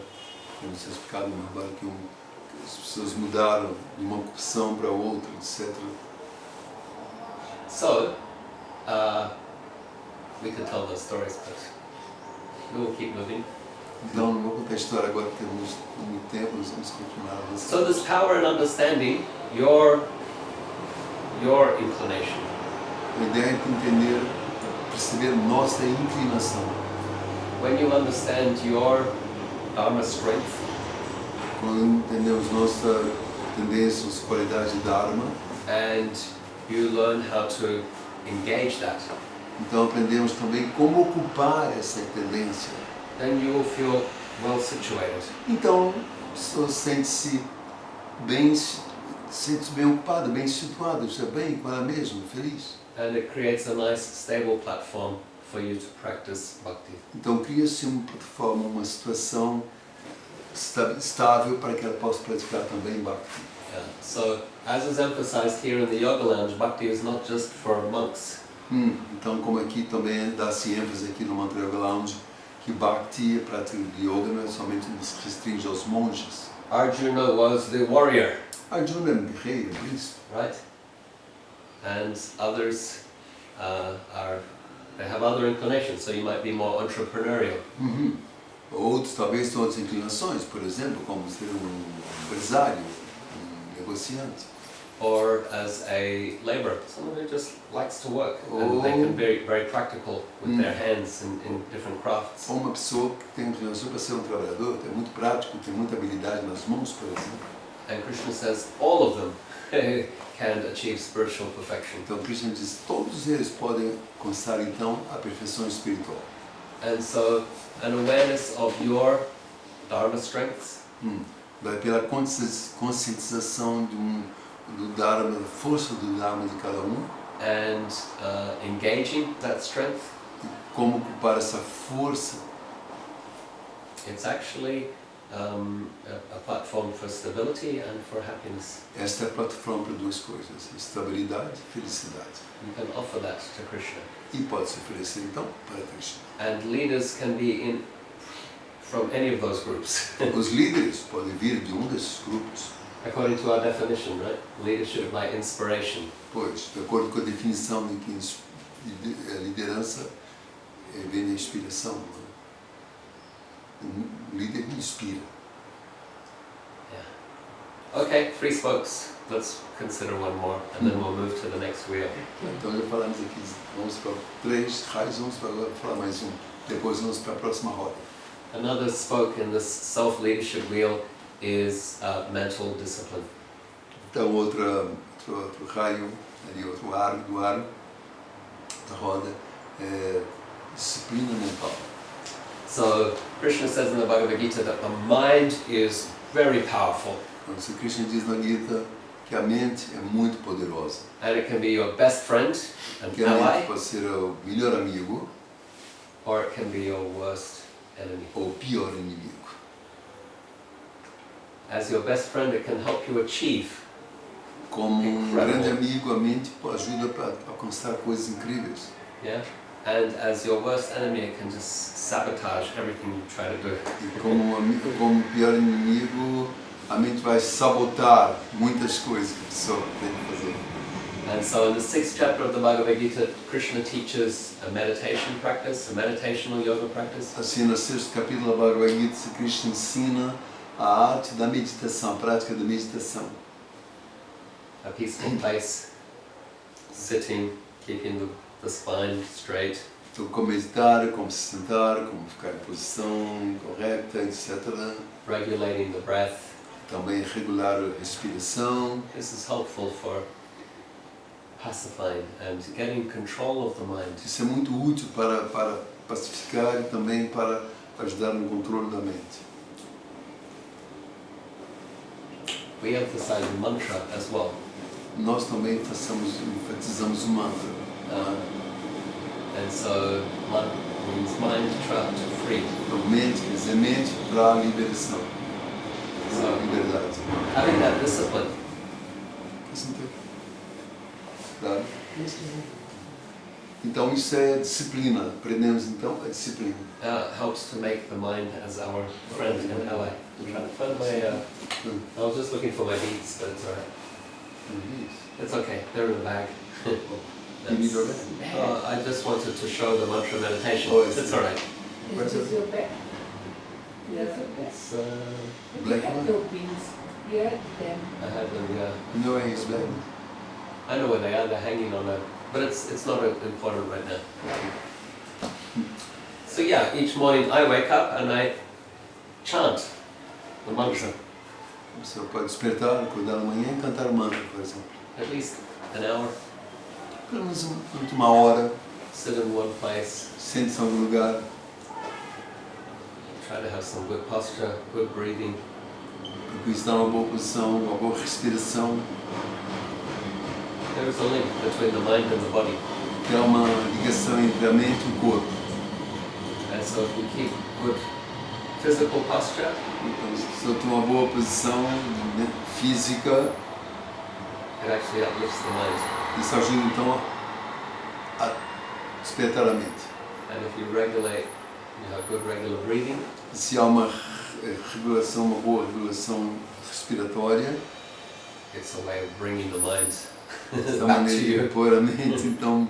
Como se é explicado no Mahabharata que as pessoas mudaram de uma ocupação para outra, etc. So, we could tell those stories, but we will keep moving. Então, não vou contar a história agora, temos muito tempo, nós vamos continuar a avançar. So there's power in understanding your inclination. A ideia é entender, perceber nossa inclinação. When you understand your Dharma strength, Quando entendemos nossa tendência, nossa qualidade de Dharma, and you learn how to engage that, então aprendemos também como ocupar essa tendência. then you will feel well situated. Então, a pessoa sente-se bem ocupada, bem situada, está bem com ela mesma, feliz. And it creates a nice stable platform for you to practice bhakti. Então cria-se uma plataforma, uma situação estável para que ela possa praticar também Bhakti. Yeah. So, as is emphasized here in the Yoga Lounge, bhakti is not just for monks. Então, como aqui também dá-se ênfase aqui no Mantra Yoga Lounge, que Bhakti, a prática de Yoga, não é somente se restringe aos monges. Arjuna was the warrior, Arjuna é um guerreiro, príncipe. right? And others they have other inclinations, so you might be more entrepreneurial. Outros talvez tenham outras inclinações, por exemplo, como ser empresário, negociante. Or as a laborer, someone who just likes to work, and they can be very practical with their hands in different crafts. Ou uma pessoa que tem inclinação para ser trabalhador, é muito prático, tem muita habilidade nas mãos, por exemplo. And Krishna says all of them can achieve spiritual perfection. Então Krishna diz que todos eles podem alcançar então a perfeição espiritual. And so, an awareness of your Dharma strengths Vai pela conscientização do Dharma, da força do Dharma de cada um, and engaging that strength, e como ocupar essa força. it's actually a platform for stability and for happiness. Esta é a plataforma para duas coisas, estabilidade e felicidade. You can offer that to Krishna. E pode se oferecer então para Krishna. And leaders can be from any of those groups. Os líderes podem vir de desses grupos, According to our definition, right? Leadership by inspiration. pois, de acordo com a definição de que a liderança vem da inspiração. O líder inspira. Yeah. Okay, 3 spokes. Let's consider one more, and then we'll move to the next wheel. Então já falamos aqui, vamos para 3 raios, vamos para agora falar mais um. Depois vamos para a próxima roda. Another spoke in this self-leadership wheel is mental discipline. Então outro raio, ali outro aro da roda, é disciplina mental. So Krishna says in the Bhagavad Gita that the mind is very powerful, Então, se Krishna diz na Gita que a mente é muito poderosa, and it can be your best friend and que a mente ally, pode ser o melhor amigo or it can be your worst enemy. ou o pior inimigo. as your best friend, it can help you achieve. Como Incredible. grande amigo, a mente ajuda para alcançar coisas incríveis. Yeah? And as your worst enemy, it can just sabotage everything you try to do. E como pior inimigo, a mente vai sabotar muitas coisas que a pessoa tem que fazer. And so in the 6th chapter of the Bhagavad Gita, Krishna teaches a meditation practice, a meditational yoga practice. Assim, no 6º capítulo da Bhagavad Gita, Krishna ensina a arte da meditação, a prática da meditação. A peaceful place, sitting, keeping the spine straight. Então, como meditar, como se sentar, como ficar em posição correta, etc. Regulating the breath. Também regular a respiração. This is helpful for pacifying and getting control of the mind. Isso é muito útil para pacificar e também para ajudar no controle da mente. We emphasize the mantra as well. Nós também enfatizamos o mantra. And so, man means mind trap to free. Então, mente, quer dizer, mente para a liberação, para So, a liberdade. having that discipline Claro. Então isso é disciplina. Aprendemos então a disciplina. helps to make the mind as our friend and ally. I'm trying to find my. I was just looking for my beads, but it's alright. It's okay. They're in the bag. You need your bag? I just wanted to show the mantra meditation. Oh, I see. It's alright. Where's This is it? your bag. Yeah, This is your bag. it's. You Black have one? your beans. You had them. I had them. Yeah. No, he's black. I know where they are. They're hanging on a. But it's not important right now. So yeah, each morning I wake up and I chant the mantra. Você pode despertar, acordar de manhã e cantar o mantra, por exemplo. At least an hour. Pelo menos uma hora, Sit in one place. sente-se em algum lugar, Try to have some good posture, good breathing. porque está numa boa posição, uma boa respiração. There is a link between the mind and the body. Que há uma ligação entre a mente e o corpo. And so if we keep good physical posture, Então, se a pessoa tem uma boa posição, né, física, it actually uplifts the mind. isso ajuda então a despertar a mente. And if you regulate, you have good regular breathing, Se há uma regulação, uma boa regulação respiratória, it's a way of bringing the mind essa back to maneira de you. pôr a mente então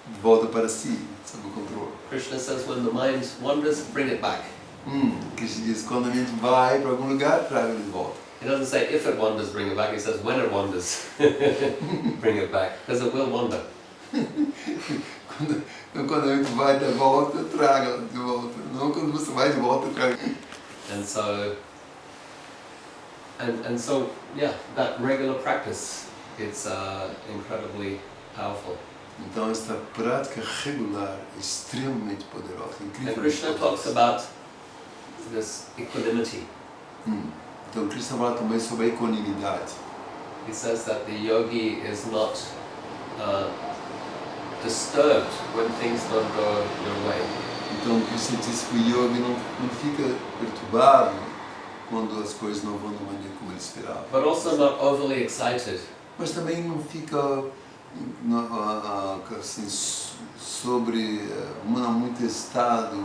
de volta para si, sob o controle. Krishna says when the mind wanders, bring it back. Krishna diz, quando a mente vai para algum lugar, traga-a de volta. He doesn't say if it wanders, bring it back. He says when it wanders, bring it back. Because it will wander. Quando a mente vai de volta, traga-a de volta. Não quando você vai de volta, traga. And so, so, yeah, that regular practice, it's incredibly powerful. Então esta prática regular é extremamente poderosa, And incrivelmente Krishna talks poderosa. about this equanimity. Então Krishna fala também sobre a equanimidade. He says that the yogi is not disturbed when things don't go their way. Então Krishna diz que o yogi não fica perturbado quando as coisas não vão da maneira como ele esperava. But also not overly excited. Mas também não fica assim, muito estado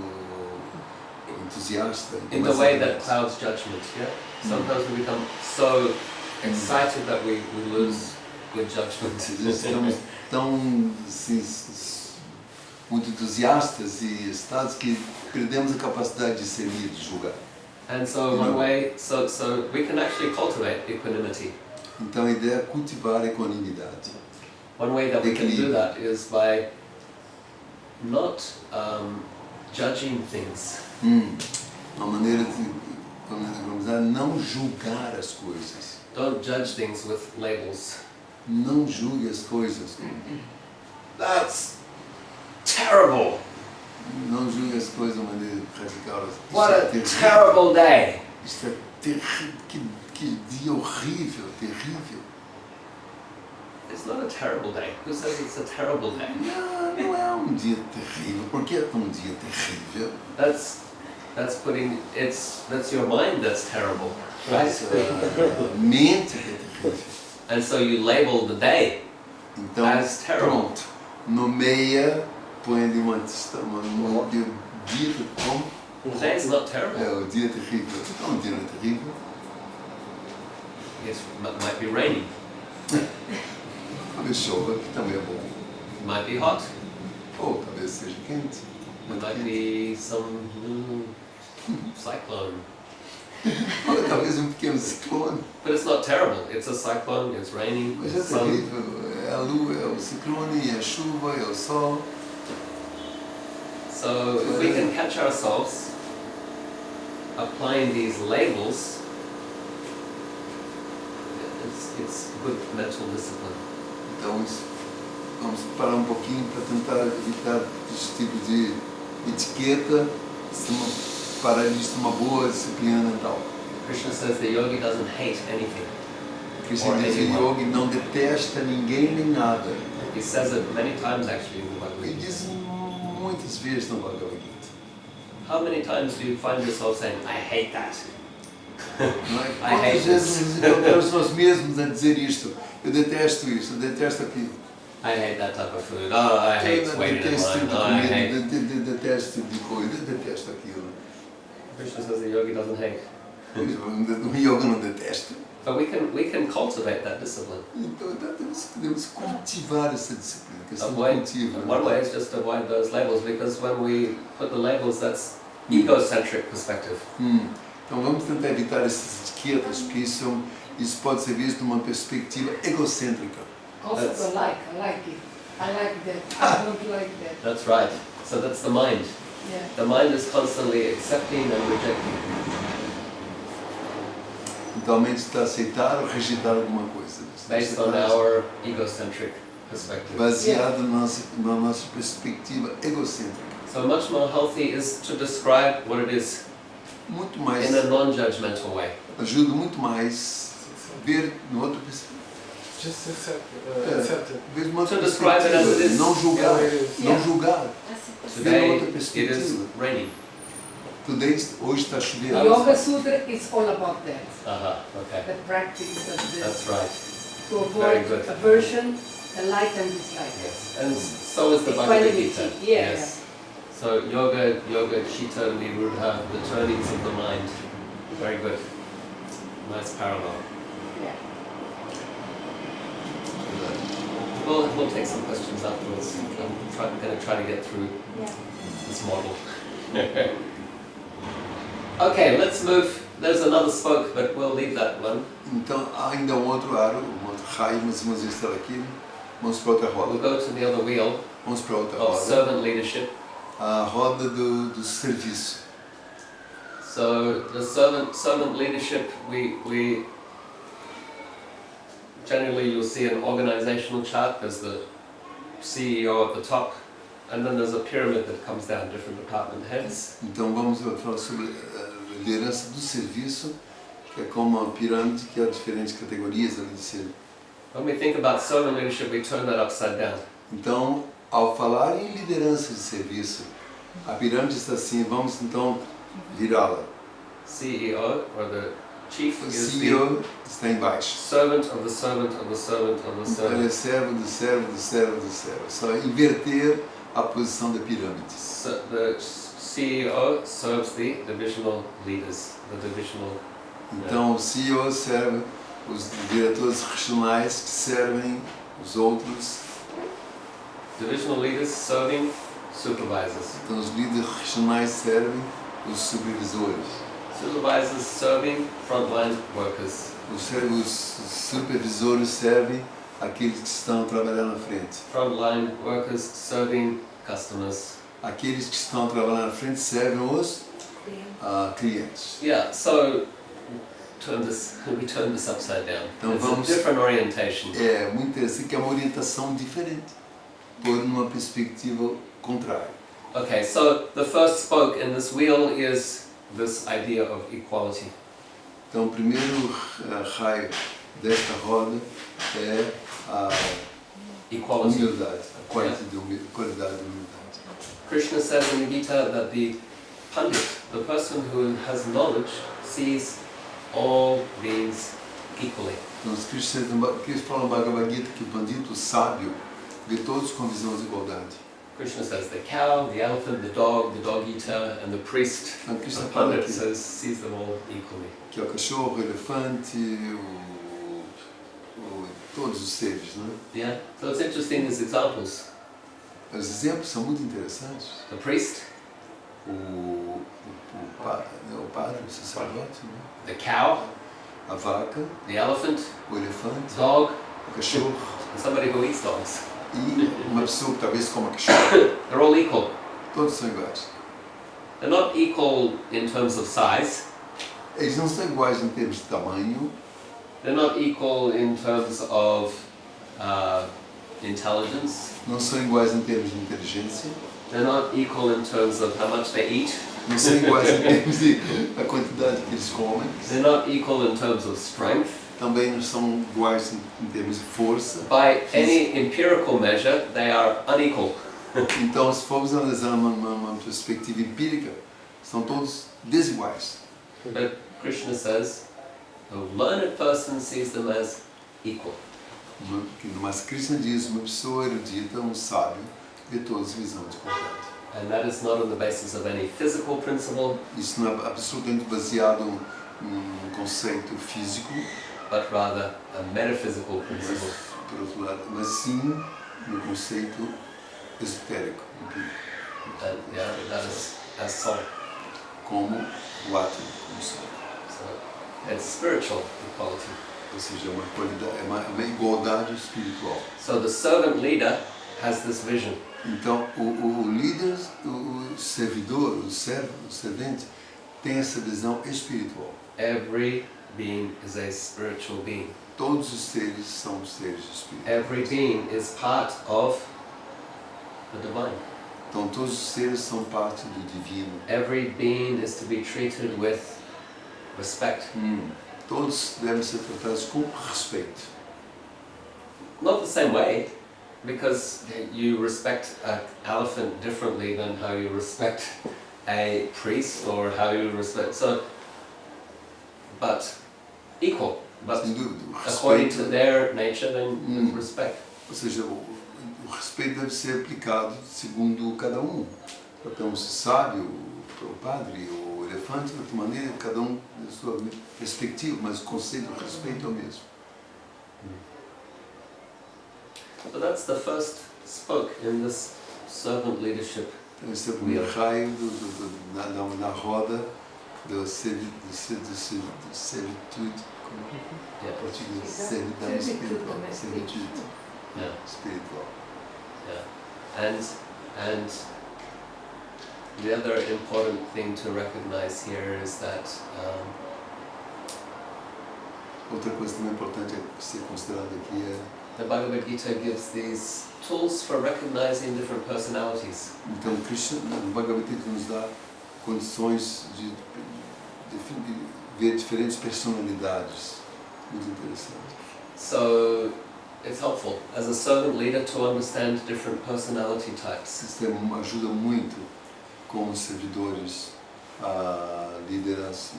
entusiasta. In the way that clouds judgment, yeah? Sometimes we become so excited that we lose good judgment. Estamos tão assim, muito entusiastas e estados que perdemos a capacidade de discernir, de julgar. And so one way, so we can actually cultivate equanimity. Então a ideia é cultivar a equanimidade. One way that we can do that is by not judging things. Uma maneira de, vamos dizer, não julgar as coisas. Don't judge things with labels. Não julgue as coisas. That's terrible. Não julgue as coisas de uma maneira radical. What a terrible day. Isto é terrível. Que dia horrível, terrível. It's not a terrible day. Who says it's a terrible day? Não é dia terrível. Por que é um dia terrível? That's That's your mind that's terrible, right? A mente que é terrível. And so you label the day Então, as terrible. pronto, nomeia, põe ali um dia, como? The day is not terrible. É, o dia terrível. Não, o dia não é terrível. Yes, might be rainy, Talvez chova, que também é bom. might be hot, Ou talvez seja quente. there might be some cyclone. Ou talvez um pequeno ciclone. But it's not terrible. It's a cyclone, it's raining, Mas é it's sun. terrível. É a lua, é o ciclone, é a chuva, é o sol. So if we can catch ourselves applying these labels, it's good mental discipline. Então vamos parar um pouquinho para tentar evitar esse tipo de etiqueta, para isto uma boa disciplina mental. Krishna says the yogi doesn't hate anything. Krishna diz que o yogi não detesta ninguém nem nada. He says it many times actually in the Bhagavad Ele Gita. diz muitas vezes no Bhagavad Gita. How many times do you find yourself saying, I hate that? Não é? I hate Quantas vezes encontramos nós mesmos a dizer isto? Eu detesto isto, eu detesto aquilo. I hate that type of food. Oh, I hate Eu waiting in detesto line. tipo de Oh, I comida, hate. detesto tipo de coisa, eu detesto aquilo. Krishna says the yogi doesn't hate. O yoga não detesta. But we can cultivate that discipline. Então devemos cultivar essa disciplina, que é Avoid, cultiva. one way is just avoid those labels, because when we put the labels, that's egocentric perspective. Então vamos tentar evitar essas etiquetas, porque isso pode ser visto de uma perspectiva egocêntrica. Also I like it. I like that. I don't like that. That's right. So that's the mind. Yeah. The mind is constantly accepting and rejecting, Então a mente está a aceitar ou rejeitar alguma coisa. based on our egocentric perspective. Baseado na nossa perspectiva egocêntrica. So much more healthy is to describe what it is Muito mais, in a non-judgmental way. ajuda muito mais ver no outro perspectiva. Just accept it. Ver numa outra To describe it as it perspectiva. is. Não julgar. Yeah, it is. Não julgar. Today outra it perspectiva. is raining. Hoje está The chovendo. Yoga Sutra is all about that. Okay. The practice of this. That's right. To Very avoid good. aversion, the like and dislike. Yes. And so is the Bhagavad Equanimity. Gita. Yeah. Yes. So yoga, chitta, nirodha, the turnings of the mind. Very good. Nice parallel. Yeah. We'll take some questions afterwards. I'm going to try to get through this model. Okay, let's move. There's another spoke, but we'll leave that one. Então há ainda um outro aro, um outro raio, mas vamos estar aqui. Vamos para outra We'll roda. go to the other wheel Vamos para outra of roda. servant leadership. A roda do serviço. So the servant leadership, we generally you'll see an organizational chart. There's the CEO at the top, and then there's a pyramid that comes down, different department heads. Então vamos falar sobre a liderança do serviço, que é como uma pirâmide que há diferentes categorias ali de cima. When we think about servant leadership, we turn that upside down. Então, ao falar em liderança de serviço, a pirâmide está assim, vamos então virá-la. CEO, or the chief, O is the CEO está embaixo. servant of the servant of the servant of the Então ele é servant. servo do servo do servo do servo. Só inverter a posição da pirâmide. So the CEO serves the divisional leaders, the divisional. Então o CEO serve os diretores regionais que servem os outros. Divisional leaders serving supervisors. Então os líderes regionais servem os supervisores. Supervisors serving frontline workers. Os supervisores servem aqueles que estão a trabalhar na frente. Frontline workers serving customers. Aqueles que estão a trabalhar na frente servem os clientes. Yeah, so we turn this upside down. Então It's a vamos- different orientation. É muito interessante que é uma orientação diferente, por numa perspectiva contrária. Okay, so the first spoke in this wheel is this idea of equality. Então o primeiro raio desta roda é a Equality. humildade, a qualidade da humildade. Krishna says in the Gita that the Pandit, the person who has knowledge, sees all beings equally. Então, os Krishna falam no Bhagavad Gita que o pandita, o sábio, vê todos com visão de igualdade. Krishna says the cow, the elephant, the dog eater, and the priest. Então, Krishna The fala Pandit que sees them all equally. é o cachorro, o elefante, todos os seres, né? Yeah. So it's interesting these examples. Os exemplos são muito interessantes. The priest, O padre, o sacerdote, né? the cow, A vaca, the elephant, o elefante, dog, o cachorro and somebody who eats dogs. e uma pessoa que talvez coma cachorro. They're all equal. Todos são iguais. They're not equal in terms of size. Eles não são iguais em termos de tamanho, They're not equal in terms of intelligence. não são iguais em termos de inteligência, They're not equal in terms of how much they eat. não são iguais em termos de a quantidade que eles comem, They're not equal in terms of strength. também não são iguais em termos de força. By any empirical measure, they are unequal. Então, se formos analisar uma perspectiva empírica, são todos desiguais. But Krishna says, the learned person sees them as equal. Mas Krishna diz, uma pessoa erudita, um sábio, vê todos visão de igualdade. And that is not on the basis of any physical principle, Isso não é absolutamente baseado num conceito físico, but rather a metaphysical principle. por outro lado, mas sim no conceito esotérico, And yeah, that is as soul. como o átomo, como sol. So it's spiritual equality. Ou seja, uma qualidade, uma igualdade espiritual. So the servant leader has this vision. Então, o líder, o servidor, o servente, tem essa visão espiritual. Every being is a spiritual being. Todos os seres são seres espirituais. Every being is part of the divine. Então, todos os seres são parte do divino. Every being is to be treated with respect. Todos devem ser tratados com respeito. Not the same way, because you respect an elephant differently than how you respect a priest or how you respect. So, but equal. But Sem dúvida, o according to respeito, their nature, then respect. ou seja, o respeito deve ser aplicado segundo cada um. Então, o sábio, o padre, o elefante, de outra maneira, cada um da sua perspectiva, mas o conceito do respeito é o mesmo. So that's the first spoke in this servant leadership. Então, esse é o primeiro raio na roda da servitude, como em português, servidão espiritual. Servitude espiritual. Yeah. And the other important thing to recognize here is that Outra coisa também importante a ser considerada aqui é the Bhagavad Gita gives these tools for recognizing different personalities. então Krishna, o Bhagavad Gita nos dá condições de ver diferentes personalidades. Muito interessante. So it's helpful as a servant leader to understand different personality types. Isso ajuda muito como servidores, líderes,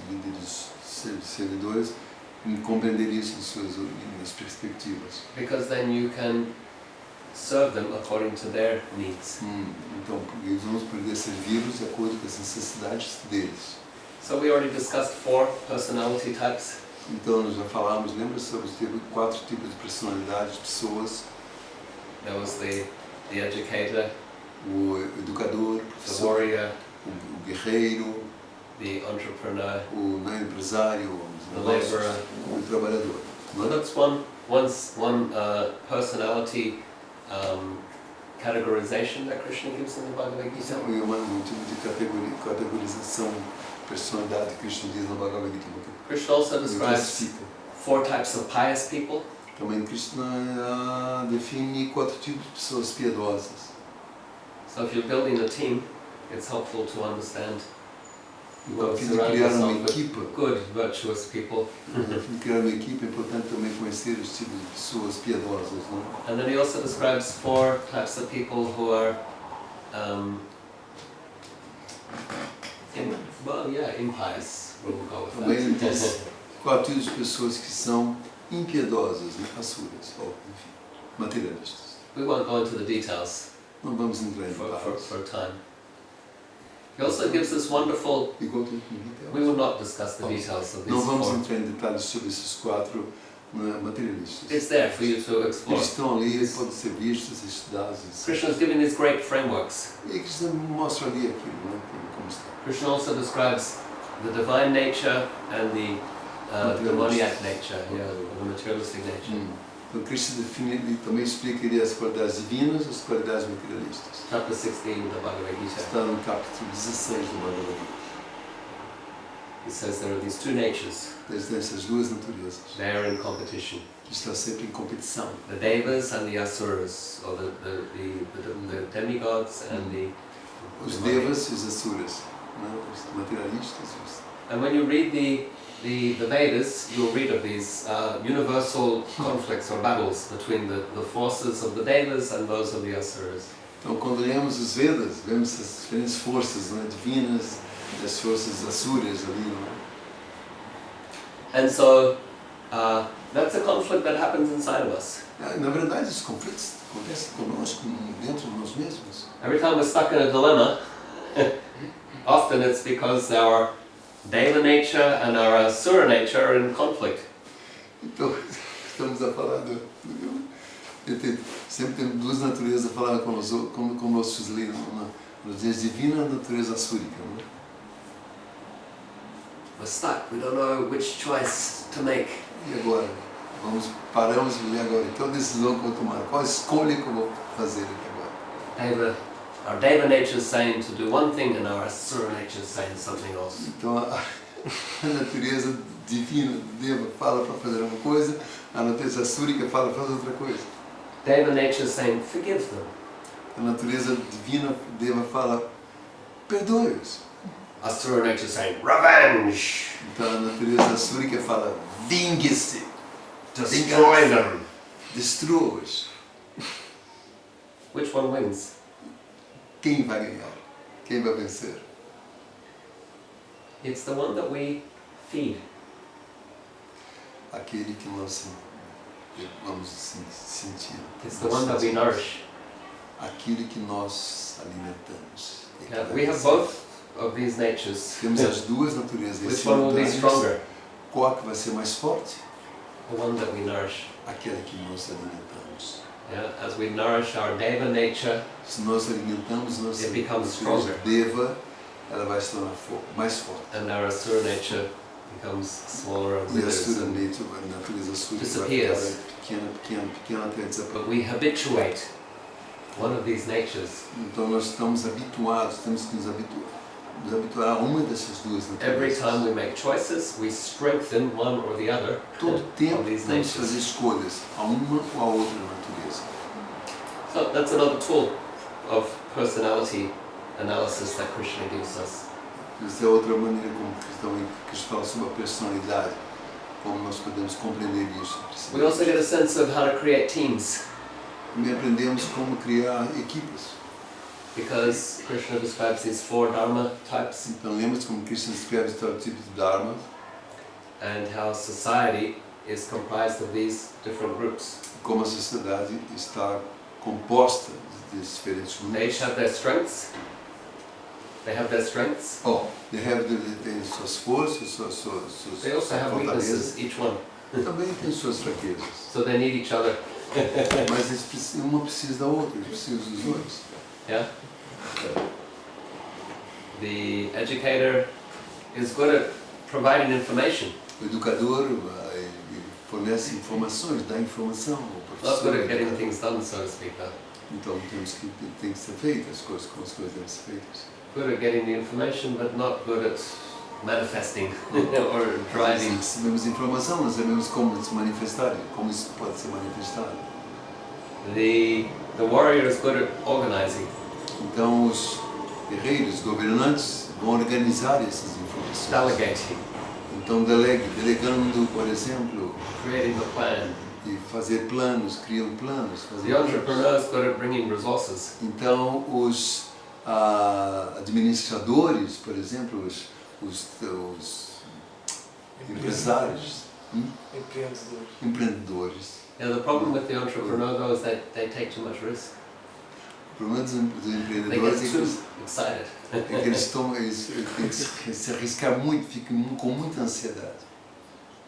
servidores, em compreender isso nas perspectivas. Because then you can serve them according to their needs. Então, eles vão poder servi-los de acordo com as necessidades deles. So we already discussed 4 personality types. Então, nós já falamos, lembra sobre 4 tipos de personalidades, pessoas: There was the educator, o educador, o the professor, warrior, o guerreiro, the entrepreneur, o empresário, the laborer. o trabalhador. Well, that's one personality categorization that Krishna gives in the Bhagavad Gita. Então, é um tipo de categorização, personalidade que Krishna diz no Bhagavad Gita. Krishna also describes 4 types of pious people. Também Krishna define 4 tipos de pessoas piedosas. So if you're building a team, it's helpful to understand Então, a fim de surround criar uma yourself with equipa, good, virtuous people. a fim de criar uma equipa, é importante também conhecer os tipos de pessoas piedosas, não? And then he also describes 4 types of people who are in Well, yeah, impious. We'll go with Também ele that. diz qual tipo de pessoas que são impiedosas, né? Assuras, ou enfim, materialistas. We won't go into the details Não vamos entrar em for detalhes. time. He also gives this wonderful. E quanto em We will not discuss the details of Não these vamos four. entrar em detalhes sobre esses 4 materialistas. It's there for you to explore. Eles estão ali, podem ser vistos, estudados. Krishna is giving these great frameworks. E Krishna mostra ali aquilo, né? Como está. Krishna also describes the divine nature and the demoniac nature, the materialistic nature. Então Krishna define, ele também explica ali as qualidades divinas e as qualidades materialistas. Chapter 16 of the Bhagavad Gita. Está no capítulo 16 do Bhagavad Gita. It says there are these two natures. Essas 2 naturezas. They are in competition. Está sempre em competição. The devas and the asuras, or the demigods and the Os devas e os asuras, né? Os materialistas. And when you read the Vedas, you'll read of these universal conflicts or battles between the forces of the devas and those of the asuras. Então, quando lemos os Vedas, vemos as diferentes forças, né? Divinas e as forças asuras ali, não é? And so that's a conflict that happens inside of us. Na verdade, os conflitos acontecem conosco, dentro de nós mesmos. Every time we're stuck in a dilemma, often it's because our deva nature and our asura nature are in conflict. Então, estamos a falar sempre temos 2 naturezas a falar conosco ali, na natureza divina e na natureza assúrica. Não é? We're stuck, we don't know which choice to make. E agora? Paramos e agora? Qual decisão que eu vou tomar? Qual escolha que eu vou fazer aqui agora? Our deva nature is saying to do one thing and our asura nature is saying something else. Então, a natureza divina, Deva, fala para fazer uma coisa, a natureza assúrica fala para fazer outra coisa. Deva nature is saying, forgive them. A natureza divina, Deva, fala, perdoe-os. Asura nature is saying, revenge. Então, a natureza assúrica fala, vingue-se. Destroy them. Destrua-os. Which one wins? Quem vai ganhar? Quem vai vencer? It's the one that we feed. Aquele que nós vamos sentir. It's the one that we nourish. Aquele que nós alimentamos. Yeah, we have both of these natures. Temos as 2 naturezas. Which one will be stronger? Qual que vai ser mais forte? The one that we nourish. Aquela que nós alimentamos. Yeah, as we nourish our deva nature, Se nós alimentamos nossa it becomes stronger. Deva, ela vai se tornar mais forte. And our asura nature becomes smaller and E a withers. sura And, a natureza sura vai disappears. ficar pequena até desaparecer. but we habituate one of these natures. Então nós estamos habituados, temos que nos habituar a uma dessas 2 Every naturezas. time we make choices, we strengthen one or the other Todo tempo of these temos que fazer natures. escolhas, a uma ou a outra natureza. So that's another tool of personality analysis that Krishna gives us. Essa é outra maneira como que fala sobre a personalidade, como nós podemos compreender isso. We also get a sense of how to create teams, Também aprendemos como criar equipas. because Krishna describes these 4 dharma types Então lembra-se como Krishna descreve esse tipo de dharma and how society is comprised of these different groups. como a sociedade está composta de diferentes They each grupos. have their strengths. They have their strengths. Tem suas forças, suas They also have fortalezas. weaknesses, each one. Também tem suas fraquezas. So they need each other. Mas uma precisa da outra, eles precisam dos dois. Yeah. The educator is good at providing information, O educador fornece informações, dá informação ao not professor. good at getting things done, so to speak. Though. Então tem que ser feitas as coisas como as coisas devem ser feitas. Good at getting the information, but not good at manifesting or driving. Recebemos informação, nós sabemos como se manifestar, como isso pode ser manifestado. The warrior is good at organizing. Então os guerreiros, governantes vão organizar essas informações. Delegating, Então delegando, por exemplo, creating the plan. e fazer planos, criam planos. The entrepreneur is good at bringing resources. Então os administradores, por exemplo, os empresários, empreendedores. Yeah, the problem with the entrepreneur though is that they take too much risk. O problema dos They empreendedores get é too excited. que eles têm que se arriscar muito, ficam com muita ansiedade.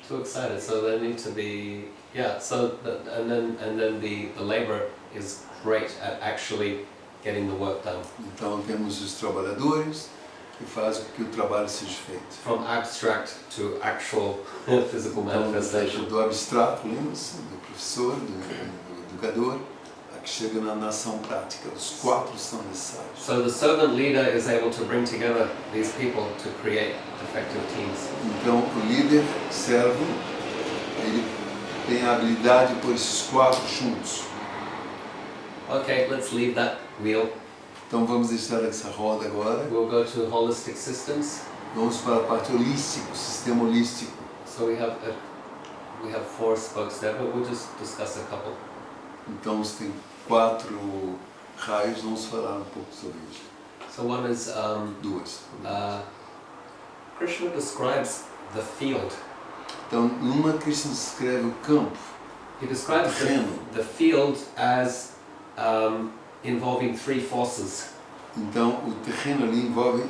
Too excited, so they need to be, yeah, so and then the labor is great at actually getting the work done. Então temos os trabalhadores que fazem com que o trabalho seja feito. From abstract to actual physical Então, manifestation. do abstrato, lembra-se, do professor, do educador, a que chega na ação prática. Os quatro são necessários. So the servant leader is able to bring together these people to create effective teams. Então o líder servo, ele tem a habilidade de pôr esses quatro juntos. Okay, let's leave that wheel. Então vamos deixar essa roda agora. We'll go to holistic systems. Vamos para a parte holística, o sistema holístico. So we have 4 spokes there, but we'll just discuss a couple. Então tem 4 raios, vamos falar um pouco sobre isso. So one is Duas. Krishna describes the field. Então numa Krishna descreve o campo. He describes the field as involving 3 forces. Então o terreno ali envolve,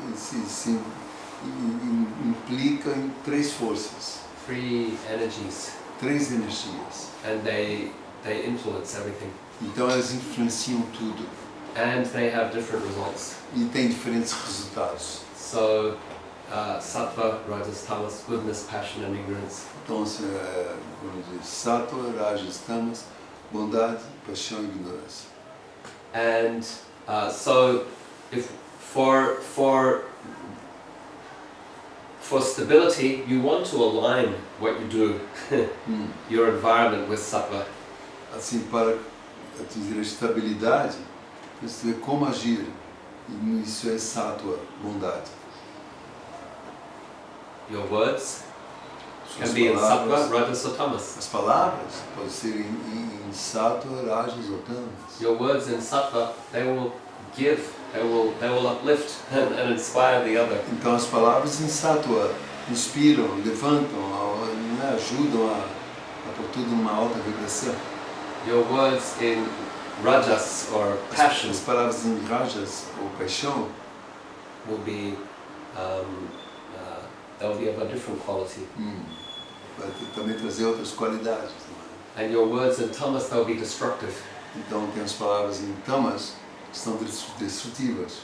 implica em 3 forças, 3 energies, 3 energias. and they influence everything. Então elas influenciam tudo And they have different results. e têm diferentes resultados. So, sattva, rajas, tamas, goodness, passion, and ignorance. Então, vamos dizer, sattva, rajas, tamas, bondade, paixão e ignorância. And so, if for stability, you want to align what you do, your environment with sattva. Assim, para atingir a estabilidade, você vê como agir. E isso é sattva, bondade. Your words Suas can be in sattva, palavras, rajas, or tamas. as palavras podem ser em sattva, rajas ou tamas. Your words in sattva, they will give, they will uplift and inspire the other. Então as palavras em sattva inspiram, levantam, ajudam a pôr tudo numa alta vibração. Your words in rajas or passion As palavras em rajas ou paixão will be they'll be of a different quality. vai também trazer outras qualidades. And your words in tamas, they'll be destructive. Então tem as palavras em tamas que são destrutivas.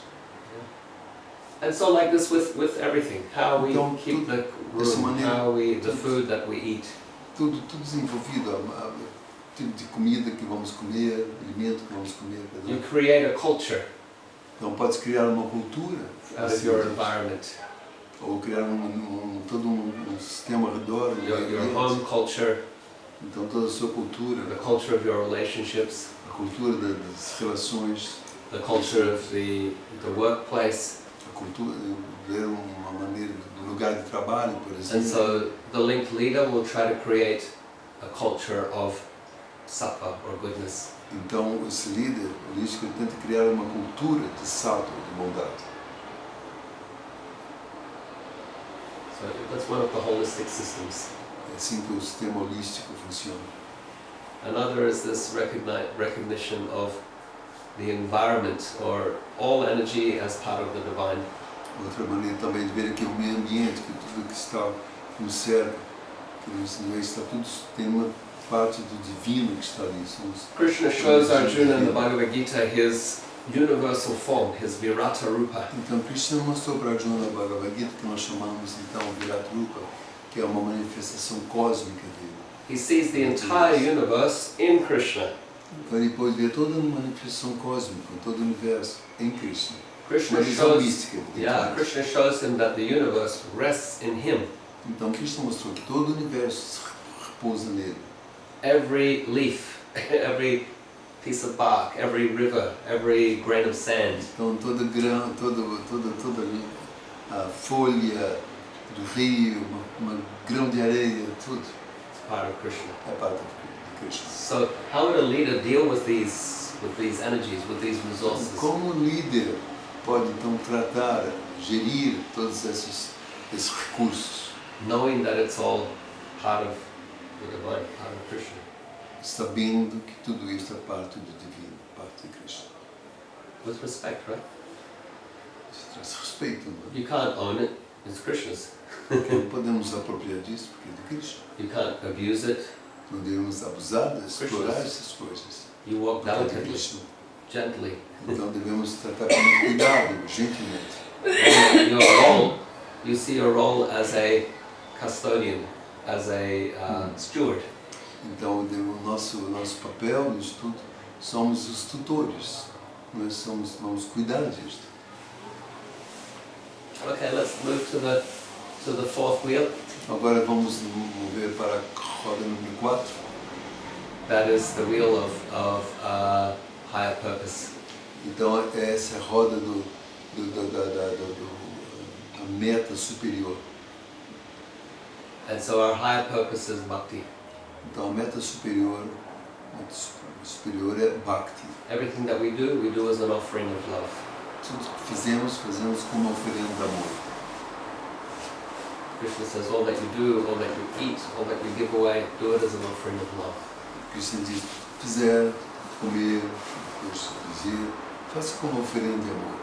And so like this with everything, how we Então, keep the dessa room, maneira, how the food that we eat. Tudo desenvolvido, o tipo de comida que vamos comer, alimento que vamos comer. You create a culture Então pode criar uma cultura out of your environment. ou criar todo um sistema ao redor. Your home culture, Então toda a sua cultura, the culture of your relationships, a cultura das relações, the culture of the workplace. a cultura de uma maneira do lugar de trabalho, por exemplo. And so the linked leader will try to create a culture of sattva or goodness. Então esse líder holístico tenta criar uma cultura de sattva, de bondade. So that's one of the holistic systems. É assim que o sistema holístico funciona. Another is this recognition of the environment or all energy as part of the divine. Outra maneira também de ver aqui o meio ambiente, que tudo que está no cérebro, que está tudo tem uma parte do divino que está ali. Krishna shows Arjuna in the Bhagavad Gita his universal form, his Virata Rupa. Então Krishna mostrou para Arjuna na Bhagavad Gita, que nós chamamos então Virata Rupa, que é uma manifestação cósmica dele. He sees the entire universe in Krishna. Então ele pode ver toda a manifestação cósmica, todo o universo em Krishna. Krishna Uma visão shows, mística. Krishna shows him that the universe rests in him. Então Krishna mostrou que todo o universo repousa nele. Every leaf, every piece of bark, every river, every grain of sand. Então todo grão, toda a folha do rio, uma grão de areia, tudo It's part of Krishna. é parte de Krishna. So how would a leader deal with these energies, with these resources? Como o líder pode então tratar, gerir todas essas esses recursos, knowing that it's all part of the divine, part of Krishna. sabendo que tudo isto é parte do divino, parte de Krishna. With respect, right? Isso traz respeito, não é? You can't own it, it's Krishna's. Porque não podemos nos apropriar disso, porque é de Krishna. You can't abuse it. Não devemos abusar, explorar essas coisas. You walk Porque é de delicately, Krishna. gently. Então devemos tratar com cuidado, gentilmente. Your role, you see your role as a custodian, as a steward. Então o nosso papel no estudo, somos os tutores. Nós vamos cuidar disto. Okay, let's move to the fourth wheel. Agora vamos mover para a roda número 4. That is the wheel of higher purpose. Então essa é a roda da meta superior. And so our higher purpose is bhakti. Então a meta superior é Bhakti. Everything that we do as an offering of love. Tudo que fazemos como uma oferenda de amor. Krishna says all that you do, all that you eat, all that you give away, do it as an offering of love. Krishna diz, fizer, comer, dizer, faça como uma oferenda de amor.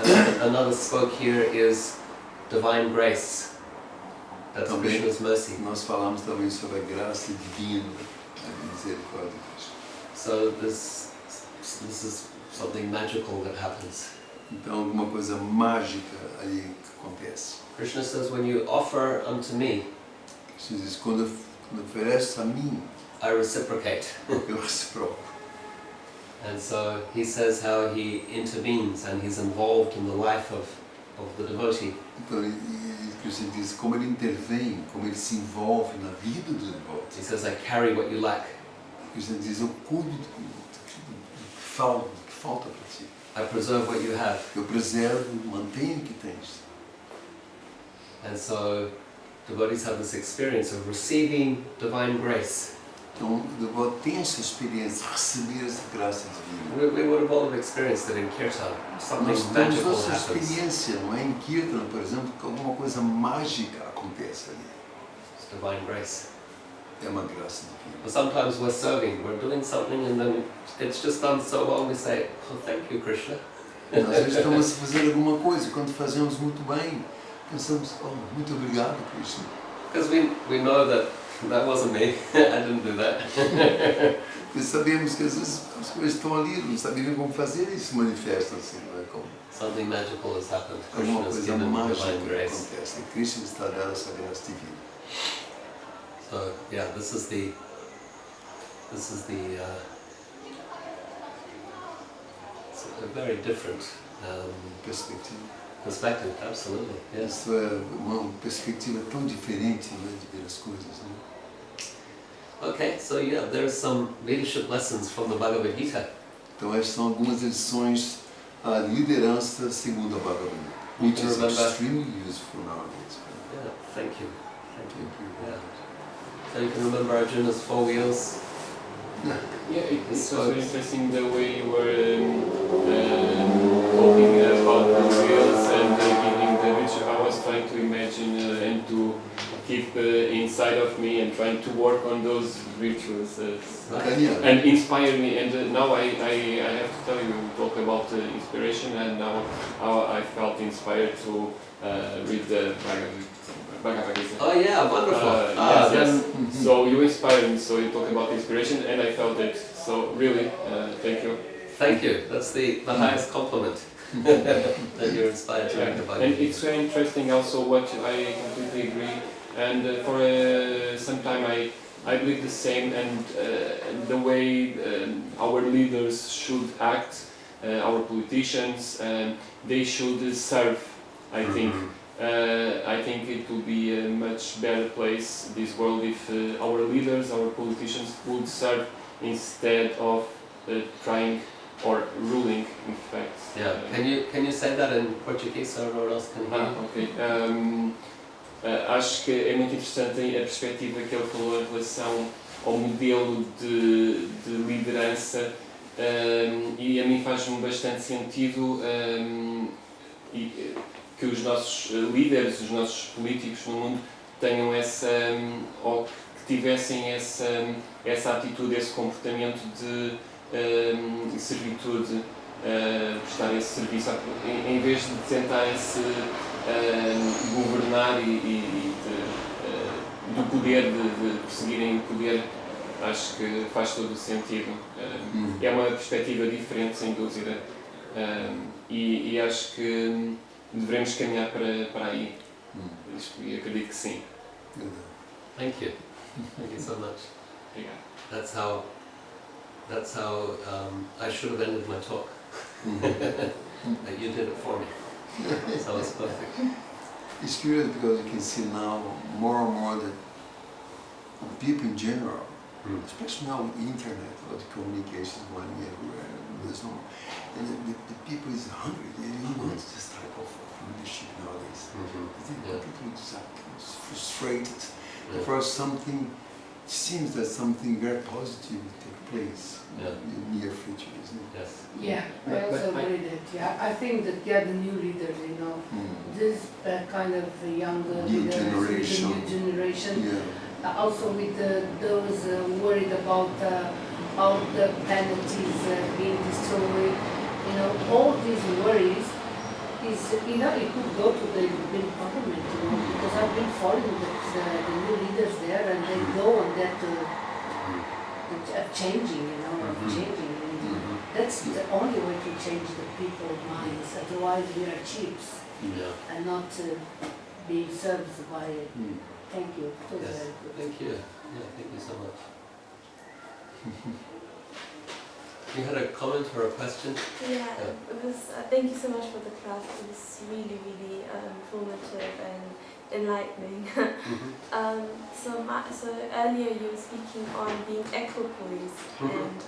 And another spoke here is divine grace. That's Também Krishna's mercy. nós falamos também sobre a graça divina, a misericórdia de Krishna. So this is something magical that happens. Então alguma coisa mágica aí que acontece. Krishna says, when you offer unto me, Krishna diz, quando ofereces a mim, I reciprocate. eu reciproco. And so he says how he intervenes and he's involved in the life of the devotee. Então Krishna diz como ele intervém, como ele se envolve na vida do devoto. He says, I carry what you lack. Krishna diz, eu cuido do que falta para ti. I preserve what you have. Eu preservo, mantenho o que tens. And so devotees have this experience of receiving divine grace. Então o devoto tem essa experiência de receber essa graça divina. We would have all experienced it in Kirtan. Something Nós temos magical essa happens. experiência, não é? Em Kirtan, por exemplo, que alguma coisa mágica acontece ali. It's divine grace. É uma graça divina. But sometimes we're serving, we're doing something and then it's just done so well we say, oh thank you Krishna. Nós às vezes estamos a fazer alguma coisa, quando fazemos muito bem, pensamos, oh, muito obrigado, Krishna. Because we know that wasn't me, I didn't do that. Porque sabemos que às vezes as coisas estão ali, não sabemos como fazer e se manifestam assim, não é? Como Something magical has happened. alguma Krishna has coisa given mágica divine que grace. acontece. E Krishna está a dar essa graça divina. So yeah, this is the it's a very different perspective, absolutely. Yes. Isso é uma perspectiva tão diferente, né, de ver as coisas. Né? Okay, so yeah, there's some leadership lessons from the Bhagavad Gita. Então essas são algumas lições a liderança segundo a Bhagavad Gita, which is extremely useful nowadays. Yeah, thank you. Thank you. Yeah. So you can remember Arjuna's 4 wheels. Yeah, it was very interesting the way you were talking about the wheels and giving the ritual. I was trying to imagine and to keep inside of me and trying to work on those rituals and inspire me. And now I have to tell you, talk about inspiration, and now I felt inspired to read the Bhagavad Gita. Oh yeah, wonderful. Yes. So you inspired me, so you talk about inspiration and I felt it. So really, thank you. Thank you. That's the highest compliment. That you're inspired to read the Bhagavad And Gita. it's very interesting also what I completely agree. And for some time I believe the same, and the way our leaders should act, our politicians, they should serve, I think. I think it would be a much better place, this world, if our leaders, our politicians would serve instead of trying or ruling, in fact. Yeah. Can you say that in Portuguese so everyone else can hear? Ok. Acho que é muito interessante a perspectiva que ele falou em relação ao modelo de liderança, e a mim faz-me bastante sentido, e que os nossos líderes, os nossos políticos no mundo tenham essa, ou que tivessem essa atitude, esse comportamento de servitude, prestar esse serviço, em vez de tentarem-se governar e do poder, de perseguirem o poder. Acho que faz todo o sentido. É uma perspectiva diferente, sem dúvida, e acho que devemos caminhar para aí. E acredito que sim. Thank you. Thank you so much. Obrigado. That's how I should have ended my talk. But you did it for me. So it's perfect. It's curious because you can see now more and more that people in general, especially now with the internet, all the communications going everywhere, there's no, and the people is hungry. They don't want this type of leadership nowadays. They're completely frustrated. For something, it seems that something very positive will take place in the near future, isn't it? Yes. Yeah, I also agree that. Yeah, I think that the new leaders, this kind of younger New leaders, generation. the new generation. Yeah. Also with those worried about all the penalties being destroyed, all these worries is, it could go to the European Parliament, because I've been following the new leaders there, and they go on that changing, changing. And that's the only way to change the people's minds. Otherwise, we are chiefs and not being served by. Thank you. It was very good. Thank you. Yeah, thank you so much. You had a comment or a question? Yeah, it was. Thank you so much for the class. It was really, really informative and enlightening. So earlier you were speaking on being equipoised and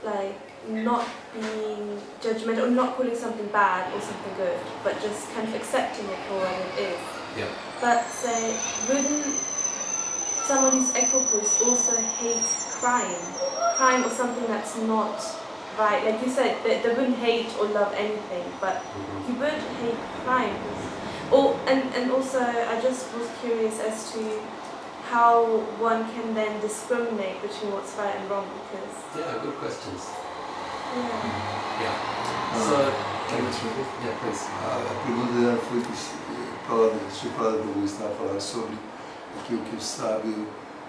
like not being judgmental, or not calling something bad or something good, but just kind of accepting it for what it is. Yeah. But say, wouldn't someone who's equipoised also hate crime or something that's not right? Like you said, they wouldn't hate or love anything, but you would hate crime. And also, I just was curious as to how one can then discriminate between what's right and wrong, because... Yeah, good questions. Yeah. So, please. A pergunta dela foi que o Sri Prahlada estava a falar sobre aquilo que o sábio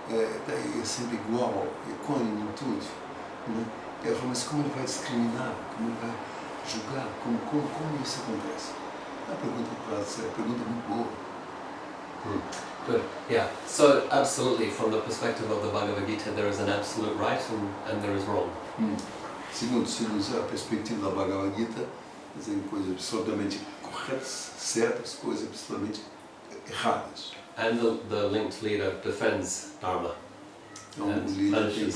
é sempre igual, econômico em tudo. Né? Ela falou, mas como ele vai discriminar? Como ele vai julgar? Como isso acontece? A pergunta muito boa. Good. Yeah. So absolutely, from the perspective of the Bhagavad Gita, there is an absolute right and there is wrong. Segundo a perspectiva da Bhagavad Gita, dizem coisas absolutamente corretas, certas, coisas absolutamente erradas. And the linked leader defends Dharma. Então o líder tem que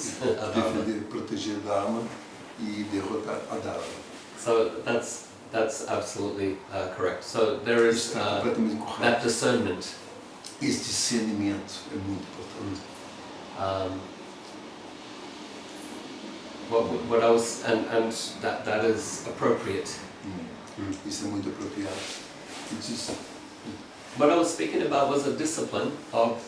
defender, proteger Dharma e derrotar a Dharma. So that's absolutely correct. So there is that discernment. Esse discernimento é muito importante. What I was and that is appropriate. Isso é muito apropriado. What I was speaking about was a discipline of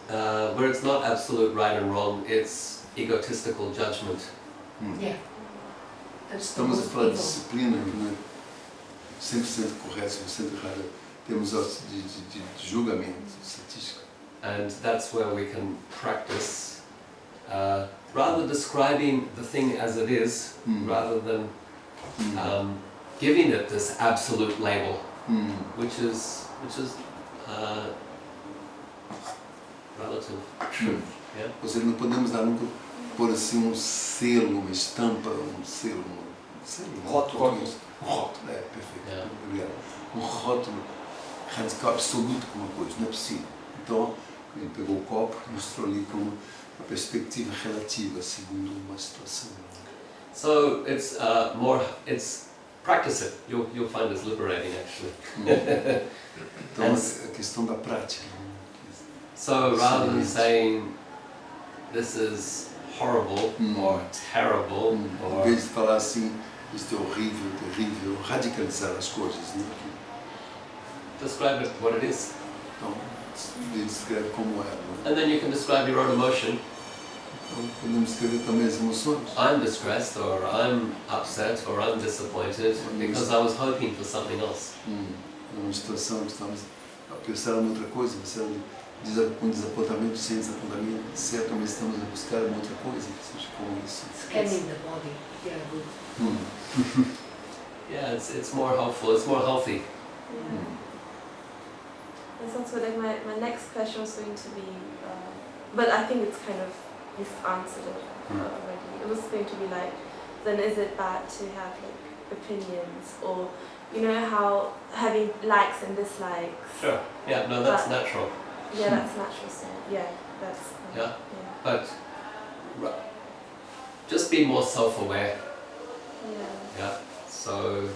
where it's not absolute right and wrong, it's egotistical judgment. Yeah. Estamos a falar de disciplina, né? 100% correto, 100% errado. Temos de julgamento, estatística. And that's where we can practice rather describing the thing as it is, rather than giving it this absolute label, which is relative truth. Yeah? Ou seja, não podemos dar nunca pôr assim selo, uma estampa, um selo, rótulo, perfeito. Yeah. Obrigado. Rótulo radical absoluto com uma coisa, não é possível. Então, ele pegou o copo e mostrou ali como uma perspectiva relativa, segundo uma situação. So it's practice it. You'll find it's liberating actually. Então, a questão da prática. So rather than saying this is horrible or terrible, Em vez de falar assim, Isto é horrível, terrível, radicalizar as coisas, né? Describe it what it is. Então, ele descreve como é, né? And then you can describe your own emotion. Então, podemos descrever também as emoções. I'm distressed, or I'm upset, or I'm disappointed because I was hoping for something else. É uma situação que estamos a pensar em outra coisa, com desapontamento, sem desapontamento, certamente estamos a buscar uma outra coisa, que seja como isso. Scanning the body. Yeah, good. Yeah, it's more helpful, it's more healthy. That sounds good. Like my next question was going to be, but I think it's kind of, you've answered it already. It was going to be like, then is it bad to have like opinions, or you know how having likes and dislikes? Sure. Yeah, no, that's natural. Yeah, that's natural. So yeah, that's. Yeah. But just be more self-aware. Yeah. Yeah. So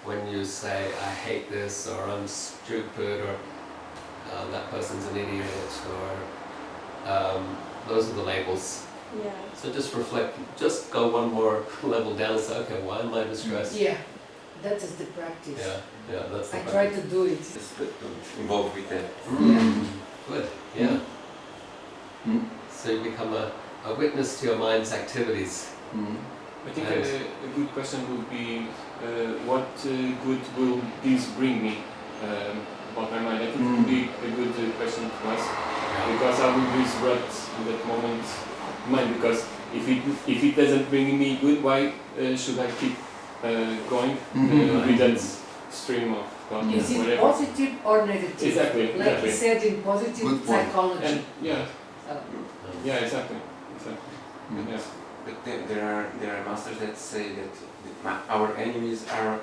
when you say I hate this, or I'm stupid, or that person's an idiot, or those are the labels. Yeah. So just reflect. Just go one more level down and say, okay, why am I distressed? Yeah, that is the practice. Yeah, that's the I practice. try to do it. Just involved with that. Good. Yeah. So you become a witness to your mind's activities. I think a good question would be, what good will this bring me about my mind? I think it would be a good question to ask, because I will disrupt in that moment mind, because if it doesn't bring me good, why should I keep going with that stream of thought? Is it whatever. positive or negative? Exactly. Like exactly. you said in positive Good point. psychology. And yeah, So, yeah, exactly. Yeah. But there are masters that say that our enemies are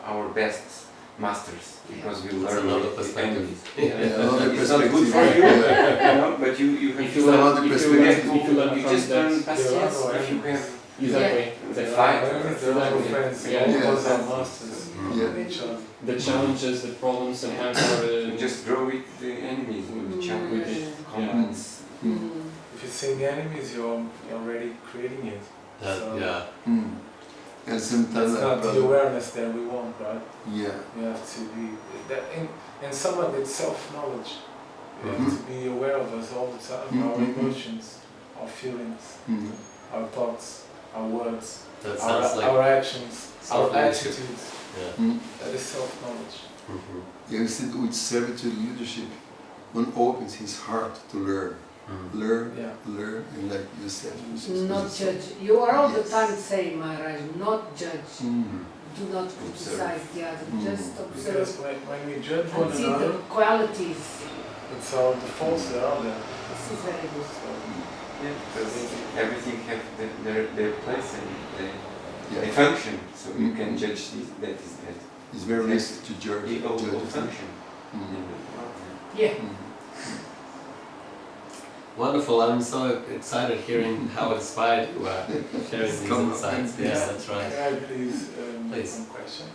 our best masters, because we That's learn another with the perspective. enemies. Another It's not good for you, but you have If to you learn. learn, If you have if you learn to, you from just that, learn patience. Yeah. If you have exactly. the exactly. fight. They're all friends. Yeah. All of Yeah. us are masters. Yeah. Each other. The challenges, the problems sometimes are You just grow with the enemies, with the challenges, comments. If you say the enemies, you're already creating it. So Yeah. And sometimes it's not the awareness that we want, right? yeah. You have to be that in some of it's self-knowledge. You have to be aware of us all the time, our emotions, our feelings, our thoughts, our words, That sounds like our actions, our self-leadership. attitudes. Yeah. That is self-knowledge. Yeah, you said with servitude leadership, one opens his heart to learn. Learn, Yeah. learn, and like you said, not judge. You are all the Yes. time saying, Maharaj, not judge. Do not criticize the other. Just Because observe when we judge one and see the another, qualities. it's our defaults that are there. This is very good. So, Yeah, because everything have their place and they yeah, function. So you can judge this, that is that. it's very easy to judge. It all judge function. Yeah. Wonderful. I'm so excited hearing how inspired you are sharing these insights. Yeah, that's right. Can I please, Please. one question?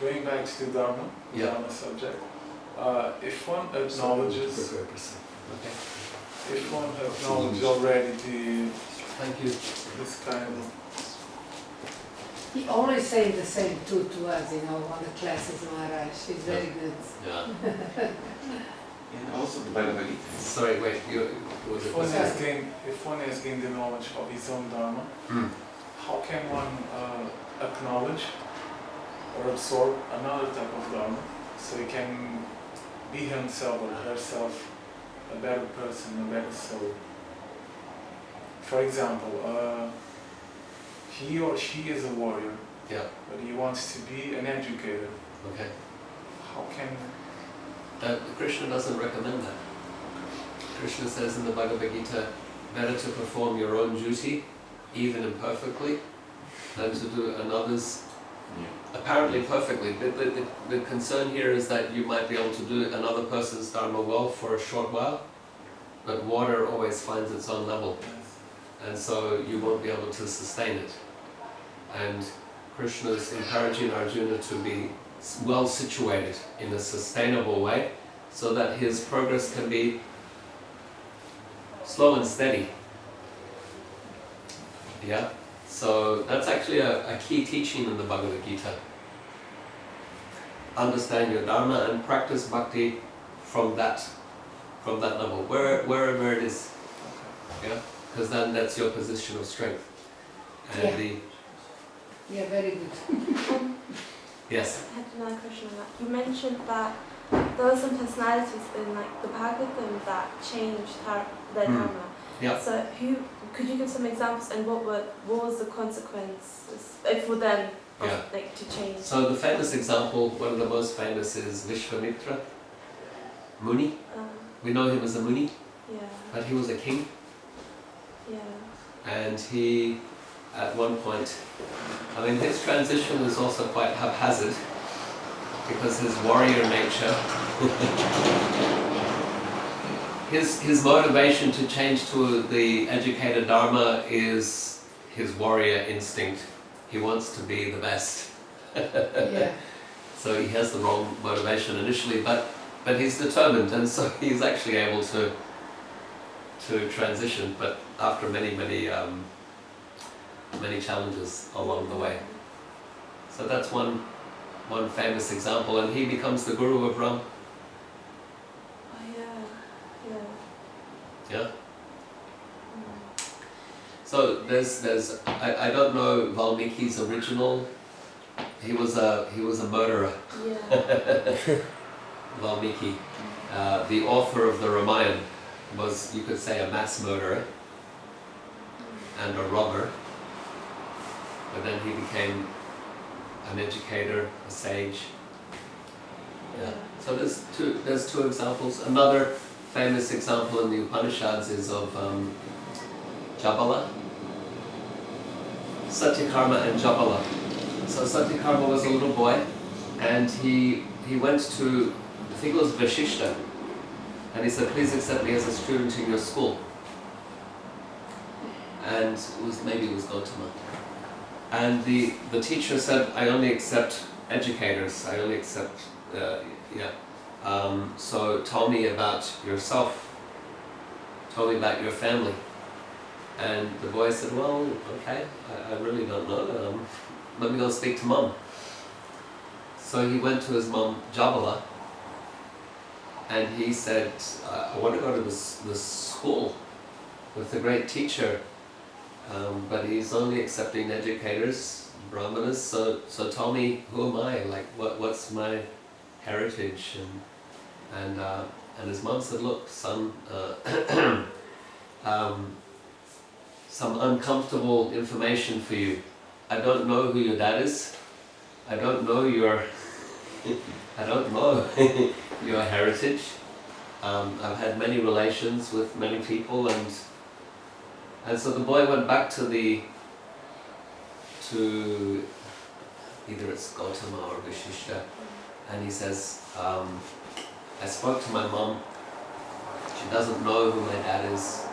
Going back to the Dharma, Yeah. Dharma subject, if one acknowledges, Okay. if one acknowledges already Thank you. this kind of, He always saying the same to us, on the classes, Maharaj. It's very good. Yeah. And also the Bhagavad Gita. Sorry, wait. You was if it? one has gained the knowledge of his own Dharma, how can one acknowledge or absorb another type of Dharma so he can be himself or herself a better person, a better soul? For example, he or she is a warrior, Yeah. but he wants to be an educator. Okay. How can Krishna doesn't recommend that. Krishna says in the Bhagavad Gita, better to perform your own duty, even imperfectly, than to do another's apparently perfectly. The concern here is that you might be able to do another person's dharma well for a short while, but water always finds its own level, and so you won't be able to sustain it. And Krishna is encouraging Arjuna to be well situated in a sustainable way, so that his progress can be slow and steady. Yeah? So that's actually a key teaching in the Bhagavad Gita. Understand your dharma and practice bhakti from that level, wherever it is. Yeah, because then that's your position of strength. And Yeah, very good. yes. I had another question on that. You mentioned that there were some personalities in like the Bhagavatam that changed their dharma. Yeah. So could you give some examples and what was the consequences for them of, like to change? So the famous example, one of the most famous, is Vishwamitra Muni. We know him as a Muni, but he was a king. And he, at one point, I mean, his transition was also quite haphazard because his warrior nature, his motivation to change to the educated dharma is his warrior instinct. He wants to be the best. Yeah. So he has the wrong motivation initially, but he's determined, and so he's actually able to transition, but after many challenges along the way. So that's one famous example, and he becomes the guru of Ram. Yeah. So there's I don't know Valmiki's original. He was a murderer. Yeah. Valmiki, the author of the Ramayana, was, you could say, a mass murderer and a robber. But then he became an educator, a sage. Yeah. So there's two examples. Another famous example in the Upanishads is of Jabala, Satyakarma and Jabala. So Satyakarma was a little boy, and he went to, I think it was Vashishta, and he said, please accept me as a student in your school. And maybe it was Gautama. And the teacher said, I only accept educators, I only accept, so tell me about yourself, tell me about your family. And the boy said, well, okay, I really don't know, let me go speak to Mum. So he went to his mum, Jabala, and he said, I want to go to this school with a great teacher, but he's only accepting educators, brahmanas, so tell me, who am I, like what's my heritage? And his mum said, look, son, some uncomfortable information for you. I don't know who your dad is. I don't know your your heritage. I've had many relations with many people, and so the boy went back to either it's Gautama or Vashishta, and he says, I spoke to my mom. She doesn't know who my dad is.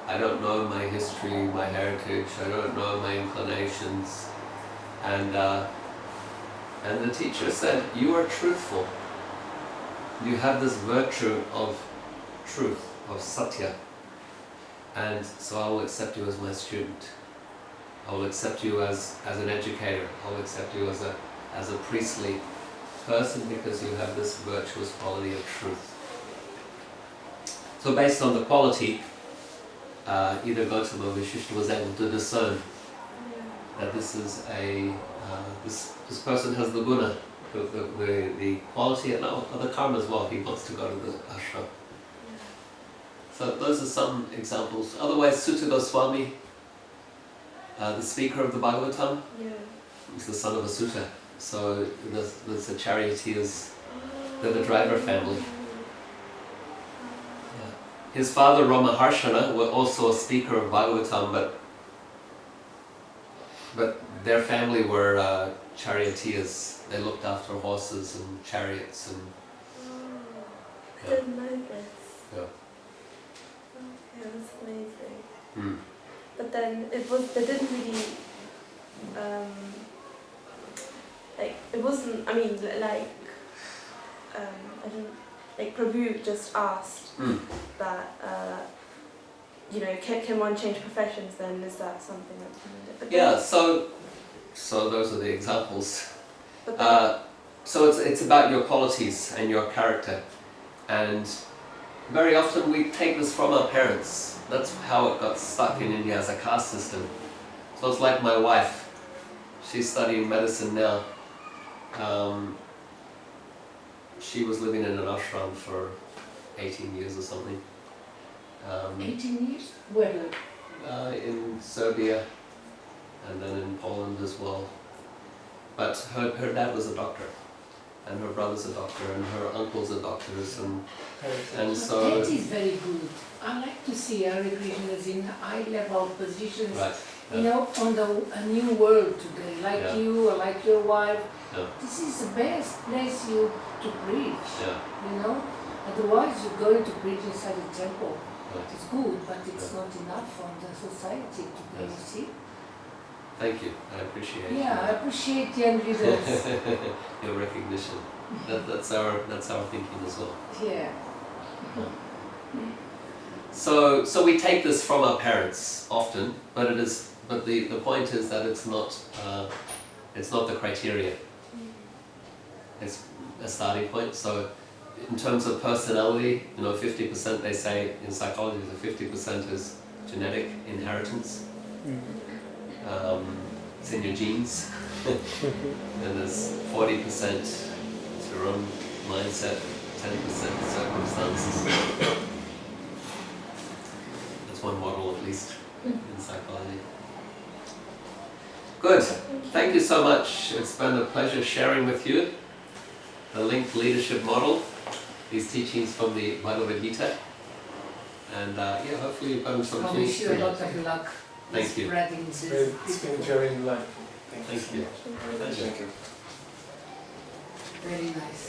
I don't know my history, my heritage. I don't know my inclinations. And the teacher said, you are truthful. You have this virtue of truth, of satya. And so I will accept you as my student. I will accept you as an educator. I will accept you as a priestly person because you have this virtuous quality of truth. So based on the quality, either Gautama or Vashishta was able to discern that this is this person has the guna, the quality, and the karma as well. He wants to go to the ashram. So those are some examples. Otherwise, Sutta Goswami, the speaker of the Bhagavatam, is the son of a Sutta. So there's the charioteers, they're the driver family. His father, Ramaharshana, was also a speaker of Bhagavatam, but their family were charioteers. They looked after horses and chariots and. I didn't know this. Yeah. Okay, that's amazing. Mm. But then they didn't really, it wasn't, I mean, I didn't, Prabhu just asked that, you know, can one change professions then? Is that something that's but then- Yeah, so those are the examples. But then, So it's about your qualities and your character, and very often we take this from our parents. That's how it got stuck in India as a caste system. So it's like my wife. She's studying medicine now. She was living in an ashram for 18 years or something. 18 years? Where? In Serbia, and then in Poland as well. But her dad was a doctor, and her brother's a doctor, and her uncles are doctors, and so... That is very good. I like to see Hare Krishnas in high-level positions, Right. you know, on a new world today, like Yeah. you or like your wife. Yeah. This is the best place to preach, Yeah. you know. Otherwise, you're going to preach inside a temple. Right. It's good, but it's Yeah. not enough for the society today, you see. Thank you. I appreciate Yeah, I appreciate young leaders. your recognition. That's our thinking as well. Yeah. So we take this from our parents often, but the point is that it's not the criteria. It's a starting point. So in terms of personality, 50% they say in psychology, the 50% is genetic inheritance. It's in your genes. And there's 40% it's your own mindset, 10% circumstances. That's one model at least in psychology. Good. Thank you so much. It's been a pleasure sharing with you the linked leadership model, these teachings from the Bhagavad Gita. And hopefully you've gotten some I tools wish you a lot of luck Thank with you. spreading this. It's been very enlightening. Thank you. Thank you. Very nice.